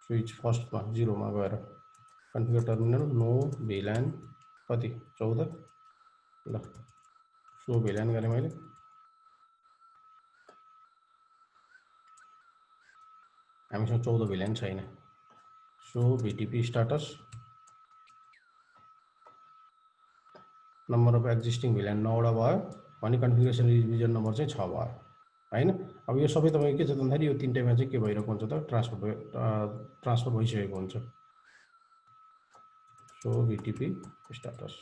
स्विच फर्स्टमा 0 मा गएर कन्फिगर टर्मिनल नो VLAN कति 14 ल, सो VLAN गरेँ मैले। हामीसँग 14 भिल्यान छैन। So VTP status number of existing VLAN 9 वटा भयो भने कन्फिगरेसन रिभिजन नम्बर चाहिँ 6 भयो हैन। अब यो सबै तपाईको के छ भन्दाखेरि यो तीनटैमा चाहिँ के भइरहेको हुन्छ त ट्रान्सफर भइसकेको हुन्छ। सो VTP स्ट्याटस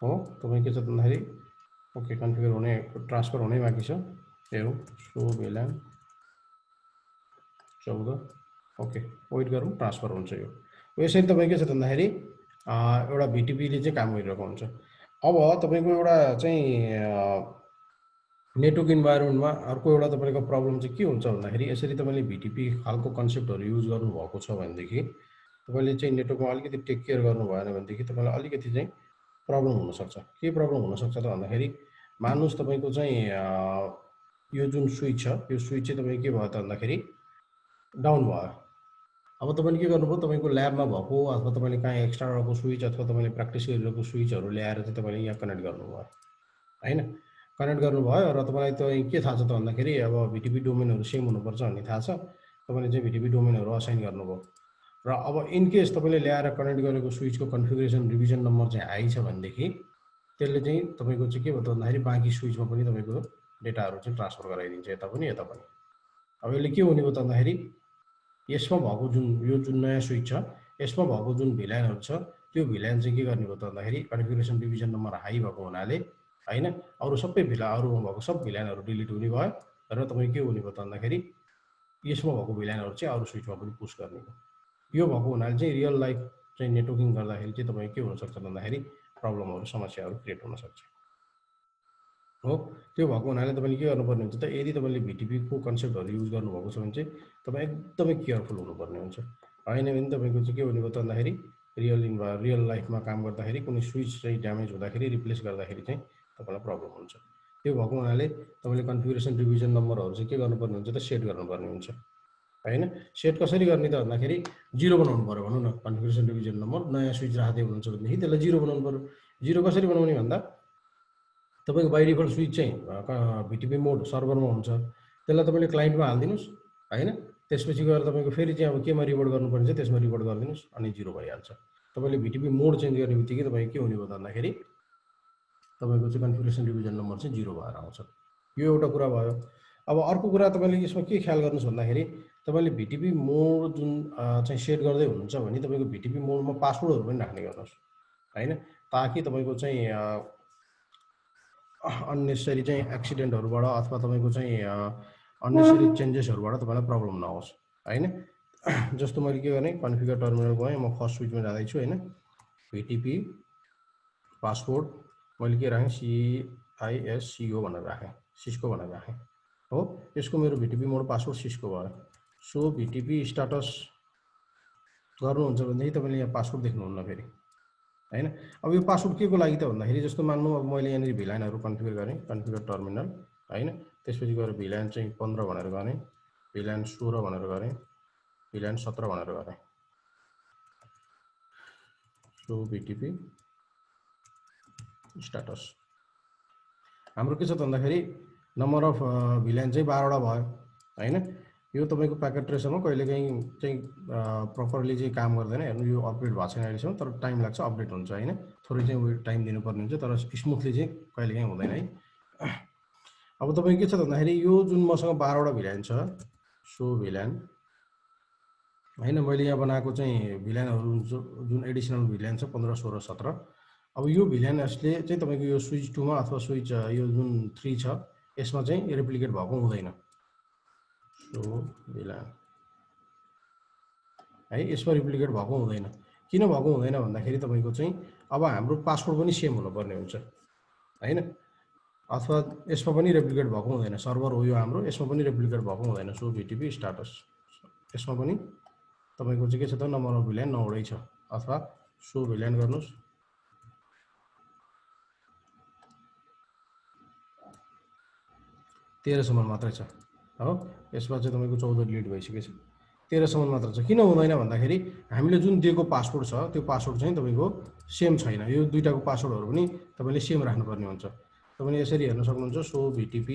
हो तपाईँ के छ भन्दाखेरि ओके कन्फिगर हुने ट्रान्सफर हुनै बाँकी छ। हेरौँ सो भिल्यान 14 ओके वेट गरौँ ट्रान्सफर हुन्छ यो। यसरी तपाईँ के छ भन्दाखेरि एउटा VTP ले चाहिँ काम गरिरहेको हुन्छ। अब तपाईको एउटा चाहिँ नेटवर्क इन्भाइरोमेन्टमा अर्को एउटा तपाईको प्रब्लम चाहिँ के हुन्छ भन्दाखेरि यसरी तपाईले VTP खालको कन्सेप्टहरु युज गर्नुभएको छ भनेदेखि तपाईले चाहिँ नेटवर्कमा अलिकति टेक केयर गर्नु भएन भनेदेखि तपाईलाई अलिकति चाहिँ प्रब्लम हुन सक्छ। के प्रब्लम हुन सक्छ त भन्दाखेरि मान्नुस् तपाईको चाहिँ यो जुन स्विच छ यो स्विच चाहिँ तपाईको के भयो त भन्दाखेरि डाउन भयो। अब तपाईले के गर्नुभयो तपाईको ल्याबमा भएको अथवा तपाईले कहाँ एक्स्ट्राको स्विच अथवा तपाईले प्र्याक्टिस गरिरहेको स्विचहरु ल्याएर चाहिँ तपाईले यहाँ कनेक्ट गर्नुभयो हैन। कनेक्ट गर्नुभयो र तपाईलाई त के थाहा छ त भन्दाखेरि अब VTP डोमेनहरु सेम हुनुपर्छ भन्ने थाहा छ। तपाईले चाहिँ VTP डोमेनहरु असाइन गर्नुभयो र अब इन केस तपाईले ल्याएर कनेक्ट गरेको स्विचको कन्फिगरेसन रिभिजन नम्बर चाहिँ हाई छ भनेदेखि त्यसले चाहिँ तपाईको चाहिँ के भयो त भन्दाखेरि बाँकी स्विचमा पनि तपाईको डेटाहरु चाहिँ ट्रान्सफर गराइदिन्छ यता पनि यता पनि। अब यसले के हुने भयो त भन्दाखेरि यसमा भएको यो जुन नयाँ स्विच छ यसमा भएको जुन भिल्यानहरु छ त्यो भिल्यान चाहिँ के गर्ने भयो त भन्दाखेरि कन्फिगरेसन डिभिजन नम्बर हाई भएको हुनाले हैन अरु सबै अरुमा भएको सब भिल्यानहरु डिलिट हुने भयो र तपाई के हुने भयो त भन्दाखेरि यसमा भएको भिल्यानहरु चाहिँ अरु स्विचमा पनि पुश गर्ने भयो। यो भएको हुनाले चाहिँ रियल लाइफ चाहिँ नेटवर्किङ गर्दाखेरि चाहिँ तपाई के हुन सक्छ भन्दाखेरि प्रब्लमहरु समस्याहरु क्रिएट हुन सक्छ हो। त्यो भएको हुनाले तपाईले के गर्नुपर्ने हुन्छ त यदि तपाईले VTP को कन्सेप्टहरु युज गर्नुभएको छ भने चाहिँ तपाई एकदमै केयरफुल हुनुपर्ने हुन्छ। हैन भने तपाईको चाहिँ के हुने भयो त भन्दाखेरि रियल लाइफमा काम गर्दाखेरि कुनै स्विच चाहिँ ड्यामेज हुँदाखेरि रिप्लेस गर्दाखेरि चाहिँ तपाईलाई प्रब्लम हुन्छ। त्यो भएको हुनाले तपाईले कन्फिगरेसन डिभिजन नम्बरहरु चाहिँ के गर्नुपर्ने हुन्छ त सेट गर्नुपर्ने हुन्छ हैन। सेट कसरी गर्ने त भन्दाखेरि 0 बनाउनु पर्यो भनौं न कन्फिगरेसन डिभिजन नम्बर नयाँ स्विच राख्दै हुनुहुन्छ भनेदेखि त्यसलाई 0 बनाउनु पर्यो। 0 कसरी बनाउने भन्दा तपाईको बाइ डिफल्ट स्विच चाहिँ VTP मोड सर्भरमा हुन्छ त्यसलाई तपाईले क्लाइन्टमा हाल्दिनुस् हैन। त्यसपछि गएर तपाईको फेरि चाहिँ अब केमा रिपोर्ट गर्नुपर्ने छ त्यसमा रिपोर्ट गर्दिनुस् अनि 0 भइहाल्छ। तपाईले VTP मोड चेन्ज गर्ने बित्तिकै तपाईको के हुने भयो भन्दाखेरि तपाईको चाहिँ कन्फिगरेसन डिभिजन नम्बर चाहिँ 0 भएर आउँछ। यो एउटा कुरा भयो। अब अर्को कुरा तपाईले यसमा के ख्याल गर्नुस् भन्दाखेरि तपाईले VTP मोड जुन चाहिँ सेट गर्दै हुनुहुन्छ भने तपाईको VTP मोडमा पासवर्डहरु पनि राख्ने गर्नुस् हैन ताकि तपाईको चाहिँ अननेसेसरी चाहिँ एक्सिडेन्टहरुबाट अथवा तपाईको चाहिँ अननेसेसरी चेन्जेसहरुबाट तपाईलाई प्रब्लम नहोस् हैन। जस्तो मैले के गर्ने कन्फिगर टर्मिनल गएँ म फर्स्ट स्विचमा जाँदै छु हैन। VTP पासवर्ड मैले के राखेँ CISCO भनेर राखेँ सिस्को भनेर राखेँ हो। यसको मेरो VTP मोड पासवर्ड सिस्को भयो। सो VTP स्ट्याटस गर्नुहुन्छ भनेदेखि तपाईले यहाँ पासवर्ड देख्नुहुन्न फेरि हैन। अब यो पासवर्ड के को लागि त भन्दाखेरि जस्तो मान्नु अब मैले यहाँ भिल्यानहरु कन्फिगर गरेँ कन्फिगर टर्मिनल हैन। त्यसपछि गएर भिल्यान चाहिँ 15 भनेर गर्ने भिल्यान 16 भनेर गरेँ भिल्यान 17 भनेर गरेँ। सो VTP स्ट्याटस हाम्रो के छ त भन्दाखेरि नम्बर अफ भिल्यान चाहिँ 12 वटा भयो हैन। यो तपाईको प्याकेट ट्रेसरमा कहिलेकाहीँ चाहिँ प्रपरली चाहिँ काम गर्दैन हेर्नु यो अपडेट भएको छैन अहिलेसम्म तर टाइम लाग्छ अपडेट हुन्छ हैन। थोरै चाहिँ वेट टाइम दिनुपर्ने हुन्छ तर स्मुथली चाहिँ कहिलेकाहीँ हुँदैन है। अब तपाईको के छ भन्दाखेरि यो जुन मसँग 12 वटा भिल्यान छ सो भिल्यान हैन मैले यहाँ बनाएको चाहिँ भिल्यानहरु जुन एडिसनल भिल्यान छ 15 16 17। अब यो भिल्यानहरुले चाहिँ तपाईको यो स्विच 2 मा अथवा स्विच यो जुन 3 छ यसमा चाहिँ रेप्लिकेट भएको हुँदैन। सो भिल्यान है यसमा रेप्लिकेट भएको हुँदैन। किन भएको हुँदैन भन्दाखेरि तपाईको चाहिँ अब हाम्रो पासवर्ड पनि सेम हुनुपर्ने हुन्छ हैन। अथवा यसमा पनि रेप्लिकेट भएको हुँदैन सर्भर हो यो हाम्रो यसमा पनि रेप्लिकेट भएको हुँदैन। सो VTP स्ट्याटस यसमा पनि तपाईको चाहिँ के छ त नम्बर अफ भिल्यान 9 वटै छ अथवा सो भिल्यान गर्नुस् 13 सम्म मात्रै छ हो। यसमा चाहिँ तपाईको 14 डिलिट भइसकेको छ 13 सम्म मात्र छ। किन हुँदैन भन्दाखेरि हामीले जुन दिएको पासवर्ड छ त्यो पासवर्ड चाहिँ तपाईको सेम छैन। यो दुईटाको पासवर्डहरु पनि तपाईले सेम राख्नुपर्ने हुन्छ। तपाईले यसरी हेर्न सक्नुहुन्छ सो VTP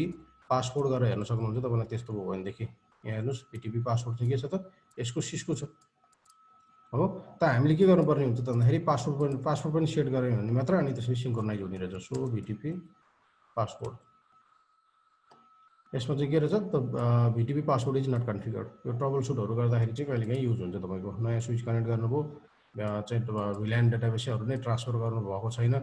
पासवर्ड गरेर हेर्न सक्नुहुन्छ तपाईलाई त्यस्तो भयो भनेदेखि यहाँ हेर्नुस् भिटिपी पासवर्ड चाहिँ के छ त यसको सिस्को छ हो त हामीले के गर्नुपर्ने हुन्छ त भन्दाखेरि पासवर्ड पनि सेट गऱ्यौँ भने मात्र अनि त्यसपछि सिङ्क्रोनाइज हुने रहेछ सो भिटिपी पासवर्ड यसमा चाहिँ के रहेछ त भिटिपी पासवर्ड इज नट कन्फिगर्ड यो ट्रबल सुटहरू गर्दाखेरि चाहिँ कहिलेकाहीँ युज हुन्छ तपाईँको नयाँ स्विच कनेक्ट गर्नुभयो चाहिँ VLAN डेटाबेसहरू नै ट्रान्सफर गर्नुभएको छैन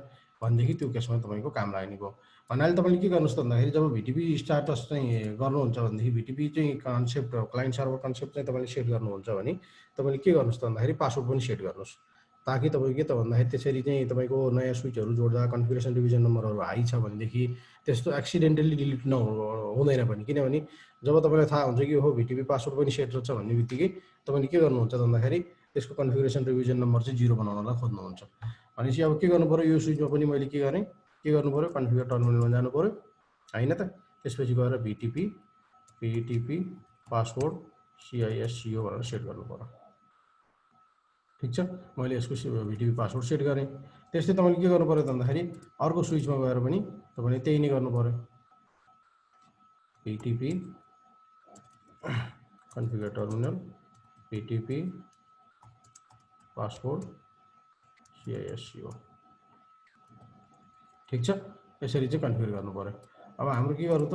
भनेदेखि त्यो केसमा तपाईँको काम लाग्ने भयो भन्नाले तपाईँले के गर्नुहोस् त भन्दाखेरि जब भिटिपी स्टाटस चाहिँ गर्नुहुन्छ भनेदेखि भिटिपी चाहिँ कन्सेप्ट क्लाइन्ट सर्भर कन्सेप्ट चाहिँ तपाईँले सेट गर्नुहुन्छ भने तपाईँले के गर्नुहोस् त भन्दाखेरि पासवर्ड पनि सेट गर्नुहोस् ताकि तपाईँको के त भन्दाखेरि त्यसरी चाहिँ तपाईँको नयाँ स्विचहरू जोड्दा कन्फिगरेसन डिभिजन नम्बरहरू हाई छ भनेदेखि त्यस्तो एक्सिडेन्टली डिलिट हुँदैन पनि किनभने जब तपाईँलाई थाहा हुन्छ कि हो भिटिपी पासवर्ड पनि सेट रहेछ भन्ने बित्तिकै तपाईँले के गर्नुहुन्छ त भन्दाखेरि त्यसको कन्फिगरेसन रिभिजन नम्बर चाहिँ 0 बनाउनलाई खोज्नुहुन्छ भनेपछि अब के गर्नु पर्यो यो स्विचमा पनि मैले के गरेँ के गर्नु पर्यो कन्फिगर टर्मिनलमा जानु पर्यो हैन त त्यसपछि गएर भिटिपी पासवर्ड CISCO भनेर सेट गर्नु पर्यो ठीक छ मैले यसको भिटिपी पासवर्ड सेट गरेँ त्यस्तै तपाईँले के गर्नु पर्यो त भन्दाखेरि अर्को स्विचमा गएर पनि तपाईँले त्यही नै गर्नु पर्यो भिटिपी कन्फिगर टर्मिनल भिटिपी पासवर्ड CISCO ठीक छ यसरी चाहिँ कन्फिगर गर्नु पर्यो अब हाम्रो के गर्नु त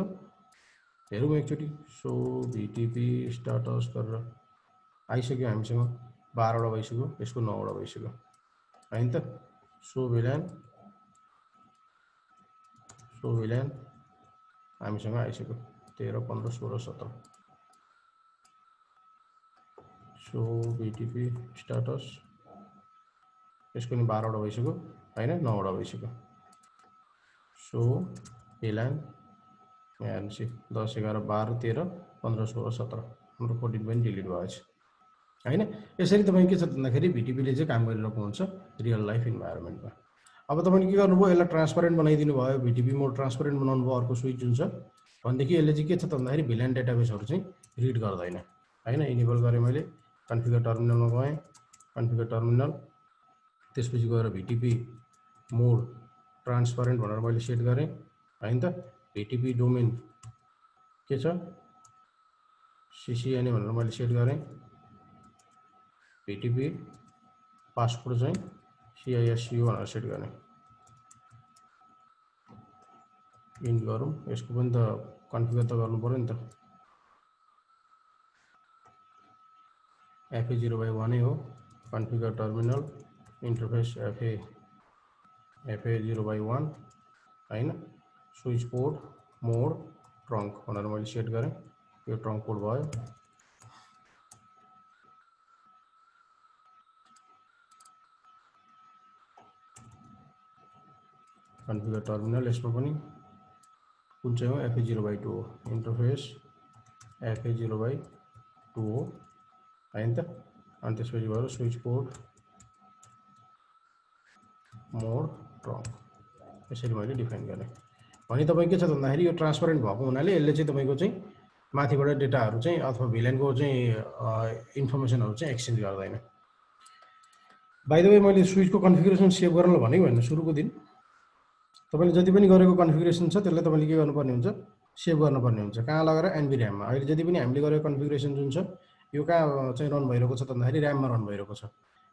हेरौँ एकचोटि सो भिटिपी स्टाटस गरेर आइसक्यो हामीसँग 12 वटा भइसक्यो यसको 9 वटा भइसक्यो हैन त सो VLAN हामीसँग आइसक्यो 13 15 16 17 सो भिटिपी स्टाटस यसको नि 12 वटा भइसक्यो हैन 9 वटा भइसक्यो सो VLAN हेर्नुस् 10 11 12 13 15 16 17 हाम्रो 14 पनि डिलिट भएछ हैन यसरी तपाईं के छ भन्दाखेरि भिटिपीले चाहिँ काम गरिरहेको हुन्छ रियल लाइफ इन्भाइरोमेन्टमा अब तपाईले के गर्नुभयो यसलाई ट्रान्सपरेन्ट बनाइदिनु भयो भिटिपी मोड ट्रान्सपरेन्ट बनाउनु भयो अर्को स्विच जुन छ भनेदेखि यसले चाहिँ के छ त भन्दाखेरि VLAN डेटाबेसहरु चाहिँ रिड गर्दैन हैन इनेबल गरे मैले कन्फिगर टर्मिनलमा गए कन्फिगर टर्मिनल त्यसपछि गएर भिटिपी मोड ट्रान्सपरेन्ट भनेर मैले सेट गरे हैन त भिटिपी डोमेन के छ CCNA भनेर मैले सेट गरे भिटिपी पासवर्ड चाहिँ CISCO भनेर सेट गर्ने इन गरौँ यसको पनि त कन्फिगर त गर्नु पर्यो नि त FA0/1 हो कन्फिगर टर्मिनल इन्टरफेस FA0/1 हैन स्विच पोर्ट मोड ट्रङ्क भनेर मैले सेट गरे यो ट्रङ्क पोर्ट भयो कन्फिगर टर्मिनल यसमा पनि कुन चाहिँ हो FA0/2 हो इन्टरफेस FA0/2 हो हैन त अनि त्यसपछि गएर स्विच पोर्ट मोड ट्रङ्क यसरी मैले डिफाइन गरे भने तपाई के छ भन्दाखेरि यो ट्रान्सपरेन्ट भएको हुनाले यसले चाहिँ तपाईको चाहिँ माथिबाट डेटाहरु चाहिँ अथवा VLAN को चाहिँ इन्फर्मेसनहरु चाहिँ एक्सचेन्ज गर्दैन बाइ द वे मैले स्विचको कन्फिगरेसन सेभ गर्नलाई भनेको हैन सुरुको दिन तपाईले जति पनि गरेको कन्फिगरेसन छ त्यसलाई तपाईले के गर्नुपर्ने हुन्छ सेभ गर्नुपर्ने हुन्छ कहाँ लगेर NVRAM मा अहिले जति पनि हामीले गरेको कन्फिगरेसन जुन छ यो कहाँ चाहिँ रन भइरहेको छ भन्दाखेरि RAM मा रन भइरहेको छ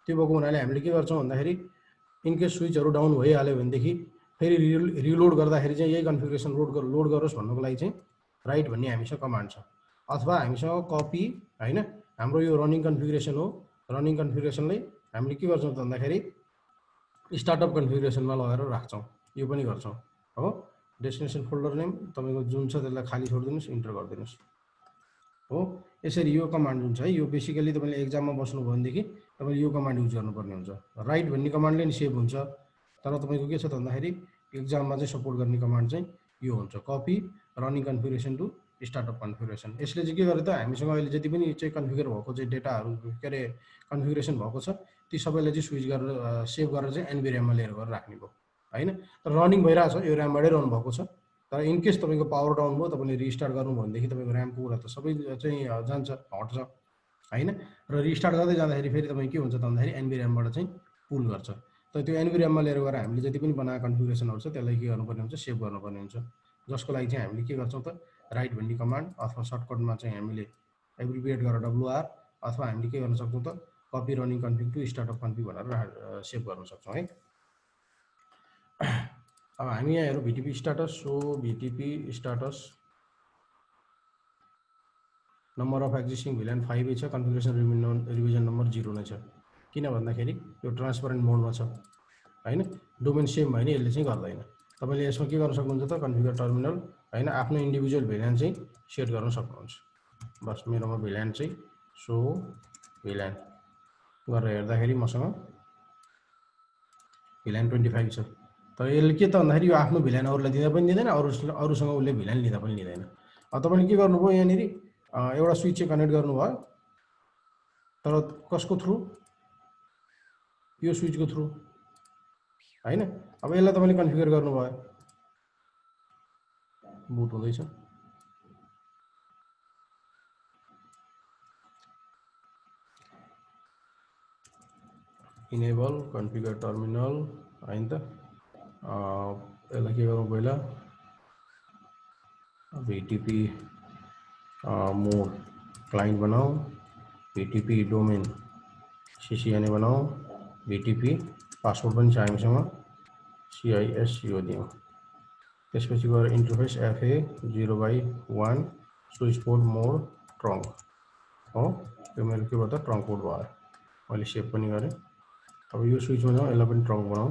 त्यो भएको हुनाले हामीले के गर्छौं भन्दाखेरि इन केस स्विचहरु डाउन भइहाल्यो भनेदेखि फेरि रिलोड गर्दाखेरि चाहिँ यही कन्फिगरेसन लोड गरोस् भन्नको लागि चाहिँ राइट भन्ने हामीसँग कमान्ड छ अथवा हामीसँग कपी हैन हाम्रो यो रनिङ कन्फिगरेसन हो रनिङ कन्फिगरेसनलाई हामीले के गर्छौं भन्दाखेरि स्टार्टअप कन्फिगरेसनमा लगाएर राख्छौं यो पनि गर्छौं हो डेस्टिनेसन फोल्डर नेम तपाईको जुन छ त्यसलाई खाली छोड्दिनुस् इन्टर गर्दिनुस् हो यसरी यो कमान्ड जुन छ है यो बेसिकली तपाईले एक्जाममा बस्नु भयो भनेदेखि तपाईले यो कमान्ड युज गर्नुपर्ने हुन्छ राइट भन्ने कमान्डले नि सेभ हुन्छ तर तपाईको के छ भन्दाखेरि एक्जाममा चाहिँ सपोर्ट गर्ने कमान्ड चाहिँ यो हुन्छ copy running configuration to startup configuration यसले चाहिँ के गरे त हामीसँग अहिले जति पनि चाहिँ कन्फिगर भएको चाहिँ डेटाहरु के रे कन्फिगरेसन भएको छ ती सबैलाई चाहिँ स्विच गरेर सेभ गरेर चाहिँ NVRAM मा लिएर गएर राख्ने भयो हैन तर रनिङ भइराछ यो RAM बाटै रन भएको छ तर इन केस तपाईको पावर डाउन भयो तपाईले रिस्टार्ट गर्नु भयो भनेदेखि तपाईको RAM को कुरा त सबै चाहिँ जान्छ हट्छ हैन र रिस्टार्ट गर्दै जाँदाखेरि फेरि तपाई के हुन्छ त भन्दाखेरि NVRAM बाट चाहिँ पुल गर्छ त त्यो NVRAM मा लिएर गएर हामीले जति पनि बनाएको कन्फिगरेसनहरु छ त्यसलाई के गर्नुपर्ने हुन्छ सेभ गर्नुपर्ने हुन्छ जसको लागि चाहिँ हामीले के गर्छौं त राइट भन्ने कमान्ड अथवा सर्टकटमा चाहिँ हामीले एब्रिभिएट गरेर WR अथवा हामीले के गर्न सक्छौँ त copy running config to startup config भनेर सेभ गर्न सक्छौँ है। अब हामी यहाँ हेरौँ VTP status. So VTP status number of existing VLAN 5 छ, कन्फिगरेसन रिभिजन नम्बर 0 नै छ। किन भन्दाखेरि यो ट्रान्सपरेन्ट मोडमा छ हैन, डोमेन सेम भयो भने यसले चाहिँ गर्दैन। तपाईले यसमा के गर्न सक्नुहुन्छ त कन्फिगर टर्मिनल हैन आफ्नो इन्डिभिजुअल VLAN चाहिँ सेट गर्न सक्नुहुन्छ। बस मेरोमा VLAN चाहिँ सो VLAN गरेर हेर्दाखेरि मसँग VLAN 25 छ। तर यसले के त भन्दाखेरि यो आफ्नो VLAN अरूलाई दिँदा पनि दिँदैन, अरूसँग उसले VLAN लिँदा पनि लिँदैन। अब तपाईले के गर्नुभयो यहाँनिर एउटा स्विच चाहिँ कनेक्ट गर्नुभयो, तर कसको थ्रु? यो स्विचको थ्रु हैन। अब यसलाई तपाईले कन्फिगर गर्नुभयो, बुट हुँदैछ। इनेबल कन्फिगर टर्मिनल हैन त। यसलाई के गरौँ पहिला VTP मोड क्लाइन्ट बनाऊ, VTP डोमेन CCNA बनाऊ, VTP पासवर्ड पनि छ हामीसँग CISCO दिउँ। त्यसपछि गएर interface FA 0/1 switch port mode trunk हो। यो मेरो के भयो त ट्रङ्क पोर्ट भयो, मैले सेभ पनि गरेँ। अब यो स्विचमा जाउँ, यसलाई पनि ट्रङ्क बनाऊ।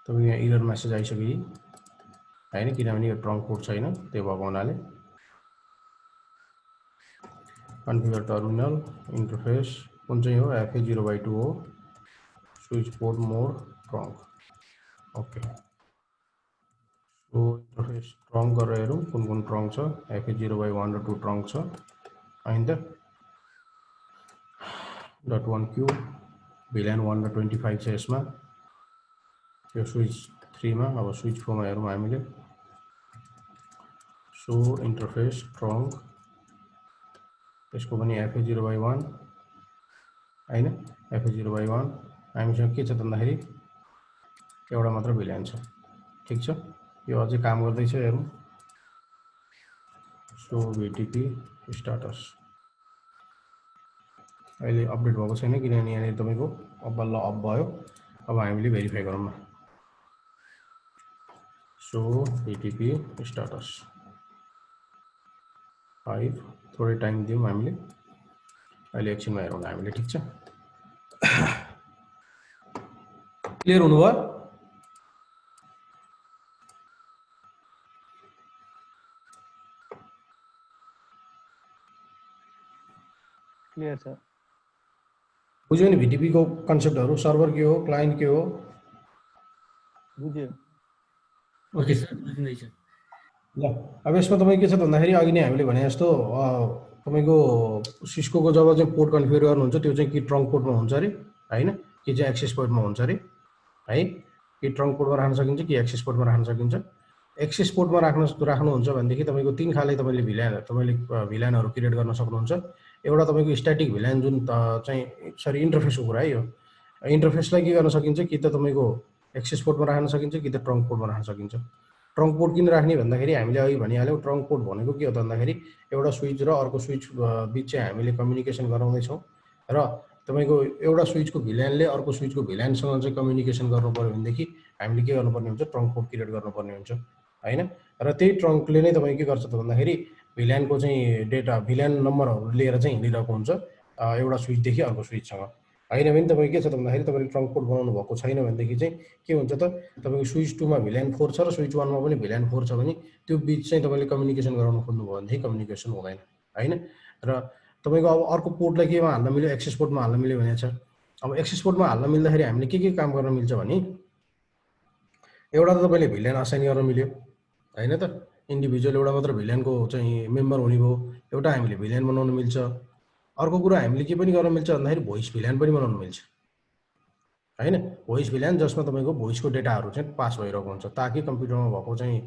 तपाईँ यहाँ एरर मेसेज आइसक्यो हैन, किनभने यो ट्रङ्क पोर्ट छैन, त्यो भएको हुनाले। कन्फिगर टर्मिनल इन्टरफेस कुन चाहिँ हो? FA 0/2 हो, switch port mode trunk. Okay, so interface trunk गरेर हेरौँ कुन कुन ट्रङ्क छ। FA 0/1 र 2 ट्रङ्क छ हैन त। .1 क्यू VLAN 1 र 25 छ यसमा। यो स्विच 3 मा। अब स्विच 4 मा हेरौँ हामीले। सो इन्टरफेस ट्रङ्क यसको पनि FA 0/1 हैन, FA 0/1। हामीसँग के छ भन्दाखेरि एउटा मात्र VLAN छ, ठीक छ। यो अझै काम गर्दैछ हेरौँ। सो VTP स्टाटस अहिले अपडेट भएको छैन, किनभने यहाँनिर तपाईँको बल्ल अफ भयो। अब हामीले भेरिफाई गरौँ न। सो VTP स्टाटस 5 थोरै टाइम दिउँ हामीले, अहिले एकछिनमा हेरौँ हामीले, ठीक छ। क्लियर हुनुभयो? क्लियर छ, बुझ्यो नि VTP को कन्सेप्टहरु? सर्भर के हो, क्लाइन्ट के हो? बुझ्यो। ओके सर, बुझ्दैछ। ल अब यसमा तपाईँ के छ भन्दाखेरि अघि नै हामीले भने जस्तो तपाईको सिस्कोको जब चाहिँ पोर्ट कन्फिगर गर्नुहुन्छ त्यो चाहिँ कि ट्रङ्क पोर्टमा हुन्छ अरे हैन, कि चाहिँ एक्सेस पोर्टमा हुन्छ अरे है। कि ट्रङ्क पोर्टमा राख्न सकिन्छ कि एक्सेस पोर्टमा राख्न सकिन्छ। एक्सेस पोर्टमा राख्नुहुन्छ भनेदेखि तपाईको तीन खाले तपाईले भिलानहरु क्रिएट गर्न सक्नुहुन्छ। एउटा तपाईको स्ट्याटिक भिलान जुन चाहिँ सरी इन्टरफेसको कुरा है। यो इन्टरफेसलाई के गर्न सकिन्छ कि त तपाईको एक्सेस पोर्टमा राख्न सकिन्छ कि त ट्रङ्क पोर्टमा राख्न सकिन्छ। ट्रङ्क पोर्ट किन राख्ने भन्दाखेरि हामीले अघि भनिहाल्यौँ, ट्रङ्क पोर्ट भनेको के हो त भन्दाखेरि एउटा स्विच र अर्को स्विच बीच चाहिँ हामीले कम्युनिकेसन गराउँदैछौँ र तपाईको एउटा स्विचको भिलानले अर्को स्विचको भिलानसँग चाहिँ कम्युनिकेसन गर्नु पर्यो भनेदेखि हामीले के गर्नुपर्ने हुन्छ? ट्रङ्क पोर्ट क्रिएट गर्नुपर्ने हुन्छ हैन। र त्यही ट्रङ्कले नै तपाईँ के गर्छ त भन्दाखेरि भिलानको चाहिँ डेटा भिलान नम्बरहरू लिएर चाहिँ हिँडिरहेको हुन्छ एउटा स्विचदेखि अर्को स्विचसँग हैन। भने तपाईँ के छ त भन्दाखेरि तपाईँले ट्रङ्क पोर्ट बनाउनु भएको छैन भनेदेखि चाहिँ के हुन्छ त तपाईँको स्विच 2 मा भिलान 4 छ र स्विच 1 मा पनि भिलान 4 छ भने त्यो बीच चाहिँ तपाईँले कम्युनिकेसन गराउन खोज्नुभयो भनेदेखि कम्युनिकेसन हुँदैन हैन। र तपाईँको अब अर्को पोर्टलाई केमा हाल्न मिल्यो? एक्सेस पोर्टमा हाल्न मिल्यो भनेको छ। अब एक्सेस पोर्टमा हाल्न मिल्दाखेरि हामीले के काम गर्न मिल्छ भने एउटा त तपाईँले भिलान असाइन गर्न मिल्यो हैन त। इन्डिभिजुअल एउटा मात्र भिलानको चाहिँ मेम्बर हुने भयो, एउटा हामीले भिलान बनाउन मिल्छ। अर्को कुरा हामीले के पनि गर्न मिल्छ भन्दाखेरि भोइस भिलान पनि बनाउन मिल्छ हैन। भोइस भिलान जसमा तपाईँको भोइसको डेटाहरू चाहिँ पास भइरहेको हुन्छ ताकि कम्प्युटरमा भएको चाहिँ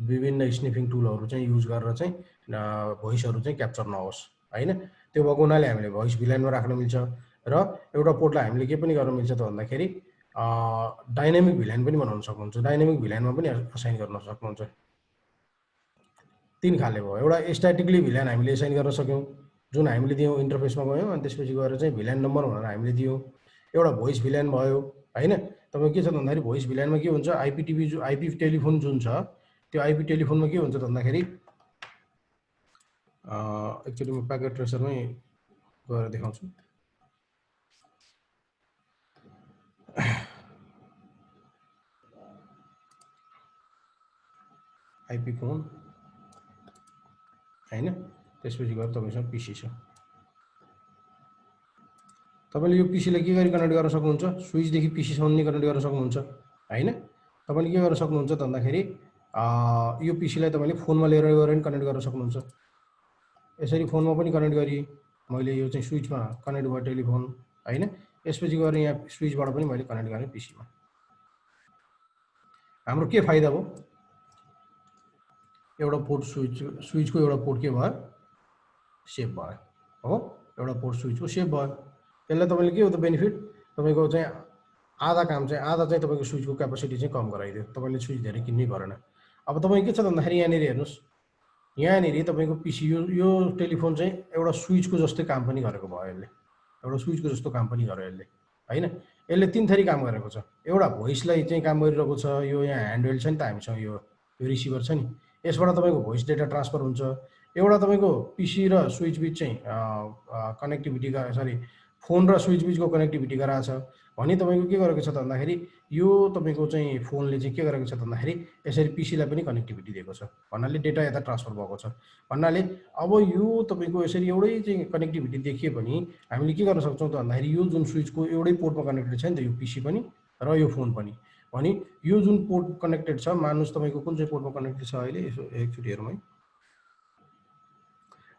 विभिन्न स्निफिङ टुलहरू चाहिँ युज गरेर चाहिँ भोइसहरू चाहिँ क्याप्चर नहोस् हैन। त्यो भएको हुनाले हामीले भोइस भिलानमा राख्न मिल्छ। र एउटा पोर्टलाई हामीले के पनि गर्न मिल्छ त भन्दाखेरि डाइनामिक भिलान पनि बनाउन सक्नुहुन्छ। डाइनामिक भिलानमा पनि असाइन गर्न सक्नुहुन्छ। तीन खाले भयो। एउटा स्ट्याटिकली भिल्यान हामीले एसाइन गर्न सक्यौँ, जुन हामीले दियौँ इन्टरफेसमा गयौँ अनि त्यसपछि गएर चाहिँ भिल्यान नम्बर भनेर हामीले दियौँ। एउटा भोइस भिल्यान भयो हैन। तपाईको के छ भन्दाखेरि भोइस भिल्यानमा के हुन्छ, आइपी टेलिफोन जुन छ त्यो आइपी टेलिफोनमा के हुन्छ भन्दाखेरि एकचोटि म प्याकेट ट्रेसरमै गएर देखाउँछु। आइपी फोन हैन, त्यसपछि गएर तपाईसँग पीसी छ। तपाईले यो पीसीलाई के गरी कनेक्ट गर्न सक्नुहुन्छ, स्विचदेखि पीसीसम्म नि कनेक्ट गर्न सक्नुहुन्छ हैन। तपाईले के गर्न सक्नुहुन्छ भन्दाखेरि यो पीसीलाई तपाईले फोनमा लिएर गएर पनि कनेक्ट गर्न सक्नुहुन्छ। यसरी फोनमा पनि कनेक्ट गरी मैले यो चाहिँ स्विचमा कनेक्ट भयो टेलिफोन हैन। यसपछि गएर यहाँ स्विचबाट पनि मैले कनेक्ट गरेँ पीसीमा। हाम्रो के फाइदा भयो, एउटा पोर्ट स्विचको एउटा पोर्ट के भयो, सेभ भयो हो। एउटा पोर्ट स्विचको सेभ भयो। त्यसले तपाईले के हो त बेनिफिट, तपाईको चाहिँ आधा काम चाहिँ आधा चाहिँ तपाईको स्विचको क्यापासिटी चाहिँ कम गराइदियो। तपाईले स्विच धेरै किन्नै परेन। अब तपाईँ के छ भन्दाखेरि यहाँनिर हेर्नुस्, यहाँनिर तपाईको पीसी यो टेलिफोन चाहिँ एउटा स्विचको जस्तै काम पनि गरेको भयो। यसले एउटा स्विचको जस्तो काम पनि गर्यो यसले हैन। यसले तीन थरी काम गरेको छ। एउटा भोइसलाई चाहिँ काम गरिरहेको छ। यो यहाँ ह्यान्डहेल्ड छ नि त हामीसँग, यो रिसिभर छ नि, यसबाट तपाईको भोइस डेटा ट्रान्सफर हुन्छ। एउटा तपाईको पीसी र स्विच बिच चाहिँ कनेक्टिभिटी सरी फोन र स्विच बिचको कनेक्टिभिटी गराएको छ भने तपाईको के गरेको छ त भन्दाखेरि यो तपाईको चाहिँ फोनले चाहिँ के गरेको छ त भन्दाखेरि यसरी पीसीलाई पनि कनेक्टिभिटी दिएको छ भन्नाले डेटा यता ट्रान्सफर भएको छ भन्नाले अब यो तपाईको यसरी एउटै चाहिँ कनेक्टिभिटी देखिए पनि हामीले के गर्न सक्छौँ त भन्दाखेरि यो जुन स्विचको एउटै पोर्टमा कनेक्टेड छ नि त, यो पीसी पनि र यो फोन पनि, भने यो जुन पोर्ट कनेक्टेड छ, मान्नुस् तपाईको कुन चाहिँ पोर्टमा कनेक्टेड छ अहिले, यसो एकचोटि हेरौँ है।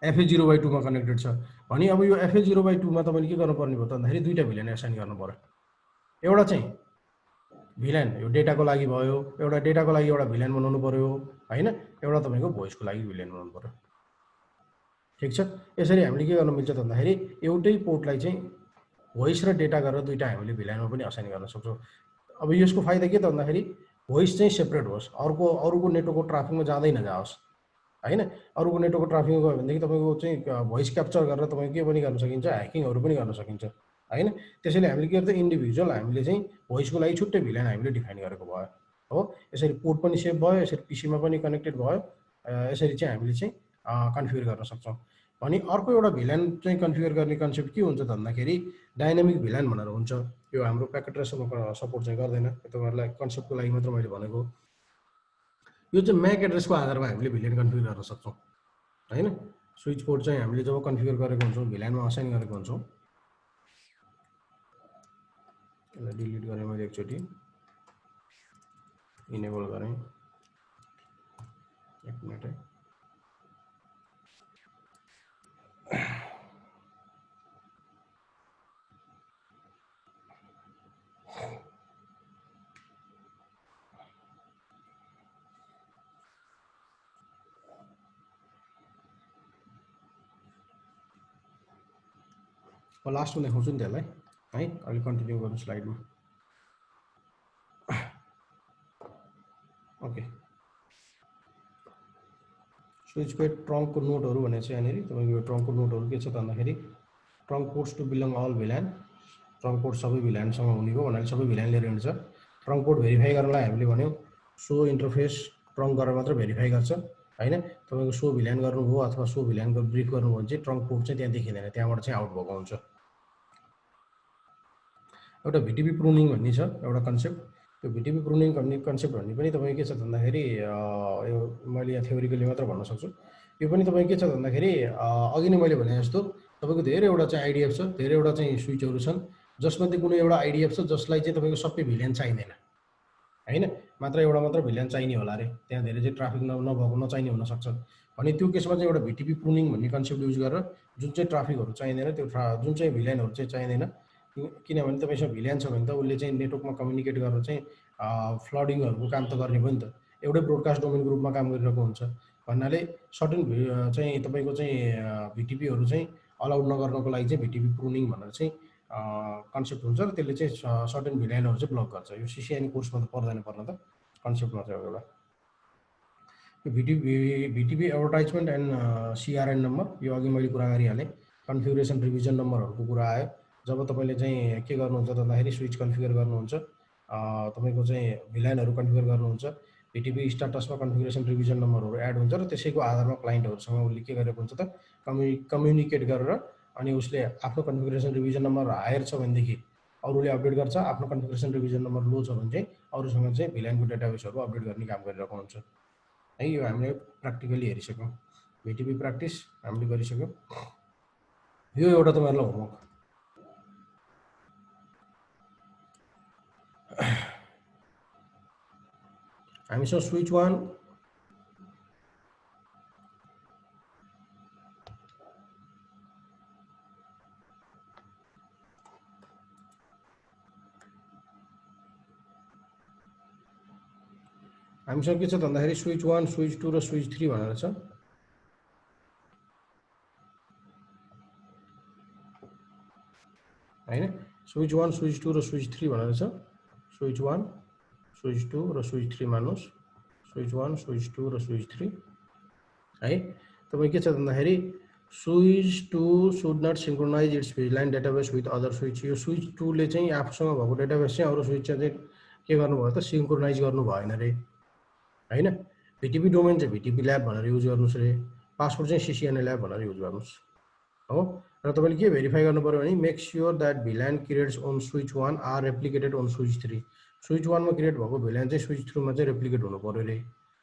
FA0/2 मा कनेक्टेड छ भने अब यो FA0/2 मा तपाईले के गर्नुपर्ने भयो त भन्दाखेरि दुईटा भिल्यान एसाइन गर्नु पर्यो। एउटा चाहिँ भिल्यान यो डेटाको लागि भयो, एउटा डेटाको लागि एउटा भिल्यान बनाउनु पर्यो हैन, एउटा तपाईको भोइसको लागि भिल्यान बनाउनु पर्यो। ठिक छ। यसरी हामीले के गर्न मिल्छ त भन्दाखेरि एउटै पोर्टलाई चाहिँ भोइस र डेटा गरेर दुईटा हामीले भिल्यानमा पनि असाइन गर्न सक्छौँ। अब यसको फाइदा के त भन्दाखेरि भोइस चाहिँ सेपरेट होस्, अरूको नेटवर्कको ट्राफिकमा जाँदै नजाओस् हैन। अरूको नेटवर्कको ट्राफिकमा गयो भनेदेखि तपाईको चाहिँ भोइस क्याप्चर गरेर तपाईको के पनि गर्न सकिन्छ, ह्याकिङहरू पनि गर्न सकिन्छ हैन। त्यसैले हामीले के गर्छ, इन्डिभिजुअल हामीले चाहिँ भोइसको लागि छुट्टै भिल्यान हामीले डिफाइन गरेको भयो हो। यसरी पोर्ट पनि सेभ भयो, यसरी पीसीमा पनि कनेक्टेड भयो। यसरी चाहिँ हामीले चाहिँ कन्फिगर गर्न सक्छौँ। भने अर्को एउटा भिल्यान चाहिँ कन्फिगर गर्ने कन्सेप्ट के हुन्छ त भन्दाखेरि डाइनामिक भिल्यान भनेर हुन्छ। यो हाम्रो प्याकेट ट्रेसरमा सपोर्ट चाहिँ गर्दैन, तपाईँहरूलाई कन्सेप्टको लागि मात्र मैले भनेको। यो चाहिँ म्याक एड्रेसको आधारमा हामीले भिल्यान कन्फिगर गर्न सक्छौँ हैन। स्विच पोर्ट चाहिँ हामीले जब कन्फिगर गरेको हुन्छौँ, भिल्यानमा असाइन गरेको हुन्छौँ। यसलाई डिलिट गरेँ मैले एकचोटि, इनेबल गरेँ, एक मिनट है। म लास्टमा देखाउँछु नि त्यसलाई है। अहिले कन्टिन्यू गर्नु स्लाइडमा। ओके, स्विच पेड ट्रङ्कको नोटहरू भनेको चाहिँ यहाँनिर तपाईँको ट्रङ्कको नोटहरू के छ त भन्दाखेरि trunk ports to belong all VLAN, trunk port सबै भिल्यानसँग हुने हो भन्नाले सबै भिल्यान लिएर हिँड्छ। ट्रङ्क पोर्ट भेरिफाई गर्नलाई हामीले भन्यौँ सो इन्टरफेस ट्रङ्क गरेर मात्र भेरिफाई गर्छ हैन। तपाईँको सो भिल्यान गर्नुभयो अथवा सो भिल्यानको ब्रिफ गर्नुभयो भने चाहिँ ट्रङ्क पोर्ट चाहिँ त्यहाँ देखिँदैन, त्यहाँबाट चाहिँ आउट भएको हुन्छ। एउटा भिटिपी प्रुनिङ भन्ने छ एउटा कन्सेप्ट। त्यो भिटिपी प्रुनिङ भन्ने कन्सेप्ट भन्ने पनि तपाईँ के छ भन्दाखेरि यो मैले यहाँ थ्योरिकली मात्र भन्न सक्छु। यो पनि तपाईँ के छ भन्दाखेरि अघि नै मैले भने जस्तो तपाईँको धेरैवटा चाहिँ आइडिएफ छ, धेरैवटा चाहिँ स्विचहरू छन्, जसमध्ये कुनै एउटा आइडिएफ छ जसलाई चाहिँ तपाईँको सबै भिल्यान चाहिँदैन हैन। मात्र एउटा मात्र भिल्यान चाहिने होला अरे, त्यहाँ धेरै चाहिँ ट्राफिक नभएको नचाहिने हुनसक्छ भने त्यो केसमा चाहिँ एउटा भिटिपी प्रुनिङ भन्ने कन्सेप्ट युज गरेर जुन चाहिँ ट्राफिकहरू चाहिँदैन, त्यो जुन चाहिँ भिल्यानहरू चाहिँ चाहिँदैन, किनभने तपाईँसँग भिल्यान छ भने त उसले चाहिँ नेटवर्कमा कम्युनिकेट गरेर चाहिँ फ्लडिङहरूको काम त गर्ने भयो नि त। एउटै ब्रोडकास्ट डोमेन ग्रुपमा काम गरिरहेको हुन्छ भन्नाले सर्टेन चाहिँ तपाईँको चाहिँ भिटिपीहरू चाहिँ अलाउड नगर्नको लागि चाहिँ भिटिपी प्रुनिङ भनेर चाहिँ कन्सेप्ट हुन्छ र त्यसले चाहिँ सर्टेन भिल्यानहरू चाहिँ ब्लक गर्छ। यो सिसिएन कोर्समा त पर्दैन पर्न त, कन्सेप्टमा चाहिँ एउटा। भिटिपी एडभर्टाइजमेन्ट एन्ड सिआरएन नम्बर यो अघि मैले कुरा गरिहालेँ। कन्फिगरेसन रिभिजन नम्बरहरूको कुरा आयो। जब तपाईँले चाहिँ के गर्नुहुन्छ त भन्दाखेरि स्विच कन्फिगर गर्नुहुन्छ, तपाईँको चाहिँ भिलाइनहरू कन्फिगर गर्नुहुन्छ, भिटिपी स्टाटसमा कन्फिगरेसन रिभिजन नम्बरहरू एड हुन्छ र त्यसैको आधारमा क्लाइन्टहरूसँग उसले के गरेको हुन्छ त कम्युनिकेट गरेर अनि उसले आफ्नो कन्फिगरेसन रिभिजन नम्बर हायर छ भनेदेखि अरूले अपडेट गर्छ, आफ्नो कन्फिगरेसन रिभिजन नम्बर लो छ भने चाहिँ अरूसँग चाहिँ भिलाइनको डेटाबेसहरू अपडेट गर्ने काम गरिरहेको हुन्छ है। यो हामीले प्र्याक्टिकली हेरिसक्यौँ। भिटिपी प्र्याक्टिस हामीले गरिसक्यौँ। यो एउटा तपाईँहरूलाई होमवर्क। हामीसँग स्विच 1 हामीसँग के छ त भन्दाखेरि स्विच 1, स्विच 2 र स्विच 3 भनेर छ। हैन, स्विच 1, स्विच 2 र स्विच 3 भनेर छ। स्विच 1, स्विच 2 र स्विच 3 मान्नुहोस्। स्विच 1, स्विच 2 र स्विच 3 है। तपाईँ के छ भन्दाखेरि switch 2 should not synchronize its VLAN database with other switch. यो स्विच 2 ले चाहिँ आफूसँग भएको डेटाबेस चाहिँ अरू स्विच चाहिँ के गर्नुभयो त सिङ्क्रोनाइज गर्नु भएन रे हैन। भिटिपी डोमेन चाहिँ भिटिपी ल्याब भनेर युज गर्नुहोस् रे, पासवर्ड चाहिँ सिसिएनए ल्याब भनेर युज गर्नुहोस् हो। र तपाईँले के भेरिफाई गर्नु पर्यो भने make sure that VLAN creates on switch 1 are replicated on switch 3। Switch 1 मा क्रिएट भएको भिलाइन चाहिँ स्विच 3 मा चाहिँ रेप्लिकेट हुनु पर्यो रे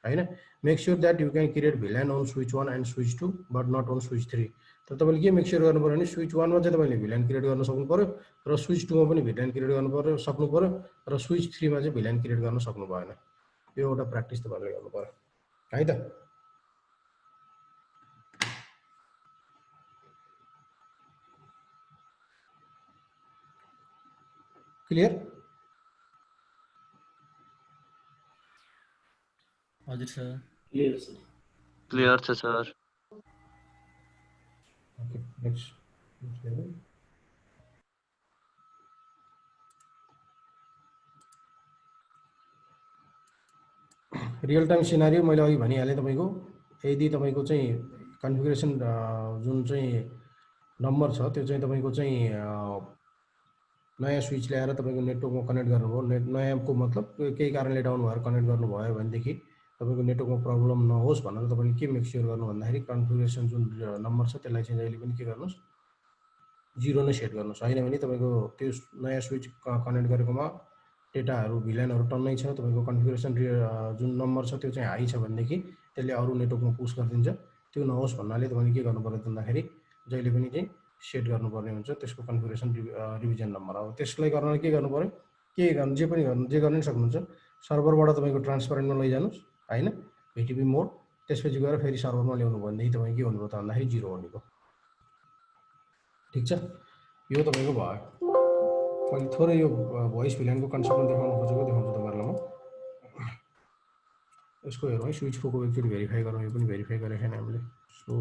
हैन। Make sure that you can create VLAN on switch 1 and switch 2 but not on switch 3। तर तपाईँले के मेक स्योर गर्नु पर्यो भने स्विच 1 मा चाहिँ तपाईँले भिलाइन क्रिएट गर्न सक्नु पर्यो र स्विच 2 मा पनि भिलाइन क्रिएट गर्नु पर्यो सक्नु पर्यो र स्विच 3 मा चाहिँ भिलाइन क्रिएट गर्न सक्नु भएन। यो एउटा प्र्याक्टिस तपाईँले गर्नु पर्यो है त। क्लियर? हजुर सर। Clear sir. क्लियर छ sir. Okay next. Real time scenario मैले अघि भनिहालेँ तपाईँको। यदि तपाईँको चाहिँ कन्फिगरेसन जुन चाहिँ नम्बर छ त्यो चाहिँ तपाईँको चाहिँ नयाँ स्विच ल्याएर तपाईँको नेटवर्कमा कनेक्ट गर्नुभयो, नयाँको मतलब केही कारणले डाउन भएर कनेक्ट गर्नुभयो भनेदेखि तपाईँको नेटवर्कमा प्रब्लम नहोस् भनेर तपाईँले के मेक स्योर गर्नु भन्दाखेरि कन्फिगरेसन जुन नम्बर छ त्यसलाई चाहिँ जहिले पनि के गर्नुहोस् 0 नै सेट गर्नुहोस्। होइन भने तपाईँको त्यो नयाँ स्विच कनेक्ट गरेकोमा डेटाहरू भिलाइनहरू टन्नै छ, तपाईँको कन्फिगरेसन जुन नम्बर छ त्यो चाहिँ हाई छ भनेदेखि त्यसले अरू नेटवर्कमा पुस गरिदिन्छ। त्यो नहोस् भन्नाले तपाईँले के गर्नु पर्यो भन्दाखेरि जहिले पनि चाहिँ सेट गर्नुपर्ने हुन्छ त्यसको कन्फिगरेसन रिभिजन नम्बर। अब त्यसलाई गर्न के गर्नु पर्यो, के गर्नु जे पनि गर्नु जे गर्न सक्नुहुन्छ। सर्भरबाट तपाईँको ट्रान्सपरेन्टमा लैजानुहोस् हैन, भिटिपी मोड, त्यसपछि गएर फेरि सर्भरमा ल्याउनु भयो भनेदेखि तपाईँ के गर्नुभयो त भन्दाखेरि 0 हुनेको। ठिक छ, यो तपाईँको भयो। मैले थोरै यो भोइस भिलाइनको कन्सेप्टमा देखाउन खोजेको देखाउँछु तपाईँहरूलाई म। यसको हेरौँ है, स्विच 4 को एकचोटि भेरिफाई गरौँ। यो पनि भेरिफाई गरेको छैन हामीले। सो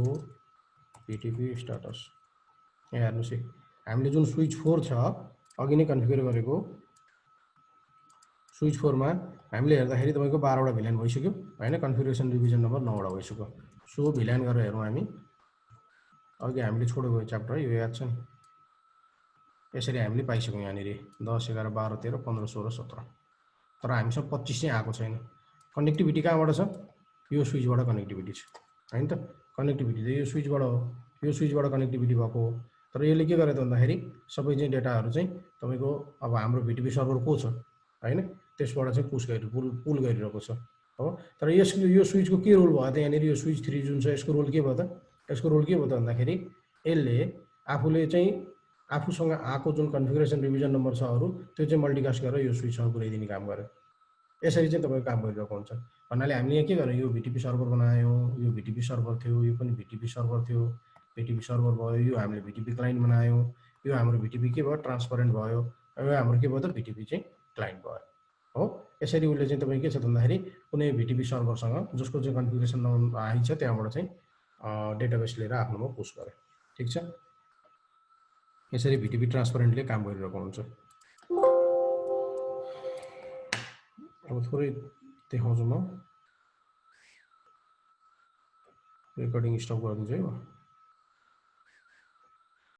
भिटिपी स्टाटस यहाँ हेर्नुहोस् है, हामीले जुन स्विच 4 छ अघि नै कन्फिगर गरेको स्विच 4 मा हामीले हेर्दाखेरि तपाईँको 12 वटा भिलाइन भइसक्यो हैन। कन्फिगरेसन रिभिजन नम्बर 9 वटा भइसक्यो। सो भिलाइन गरेर हेरौँ हामी। अघि हामीले छोडेको च्याप्टर है, यो याद छ नि। यसरी हामीले पाइसक्यौँ यहाँनिर 10, 11, 12, 13, 15, 16, 17। तर हामीसँग 25 चाहिँ आएको छैन। कनेक्टिभिटी कहाँबाट छ? यो स्विचबाट कनेक्टिभिटी छ हैन त। कनेक्टिभिटी चाहिँ यो स्विचबाट हो, यो स्विचबाट कनेक्टिभिटी भएको हो। तर यसले के गर्यो त भन्दाखेरि सबै चाहिँ डेटाहरू चाहिँ तपाईँको अब हाम्रो भिटिपी सर्भर को छ हैन त्यसबाट चाहिँ पुल गरिरहेको छ हो। तर यसको यो स्विचको के रोल भयो त यहाँनिर? यो स्विच 3 जुन छ यसको रोल के भयो त? यसको रोल के भयो त भन्दाखेरि यसले आफूले चाहिँ आफूसँग आएको जुन कन्फिगरेसन रिभिजन नम्बर छ अरू त्यो चाहिँ मल्टिकास्ट गरेर यो स्विचसँग पुर्याइदिने काम गर्यो। यसरी चाहिँ तपाईँको काम गरिरहेको हुन्छ भन्नाले हामीले यहाँ के गर्यो, यो भिटिपी सर्भर बनायौँ, यो भिटिपी सर्भर थियो, यो पनि भिटिपी सर्भर थियो, भिटिपी सर्भर भयो, यो हामीले भिटिपी क्लाइन्ट बनायौँ, यो हाम्रो भिटिपी के भयो ट्रान्सपरेन्ट भयो, यो हाम्रो के भयो त भिटिपी चाहिँ क्लाइन्ट भयो हो। यसरी उसले चाहिँ तपाईँ के छ भन्दाखेरि कुनै भिटिपी सर्भरसँग जसको चाहिँ कन्फिगरेसन नम्बर हाई छ त्यहाँबाट चाहिँ डेटाबेस लिएर आफ्नोमा पुस गर्यो। ठिक छ, यसरी भिटिपी ट्रान्सपरेन्टले काम गरिरहेको हुन्छ। अब थोरै देखाउँछु म। रेकर्डिङ स्टप गरिदिन्छु है म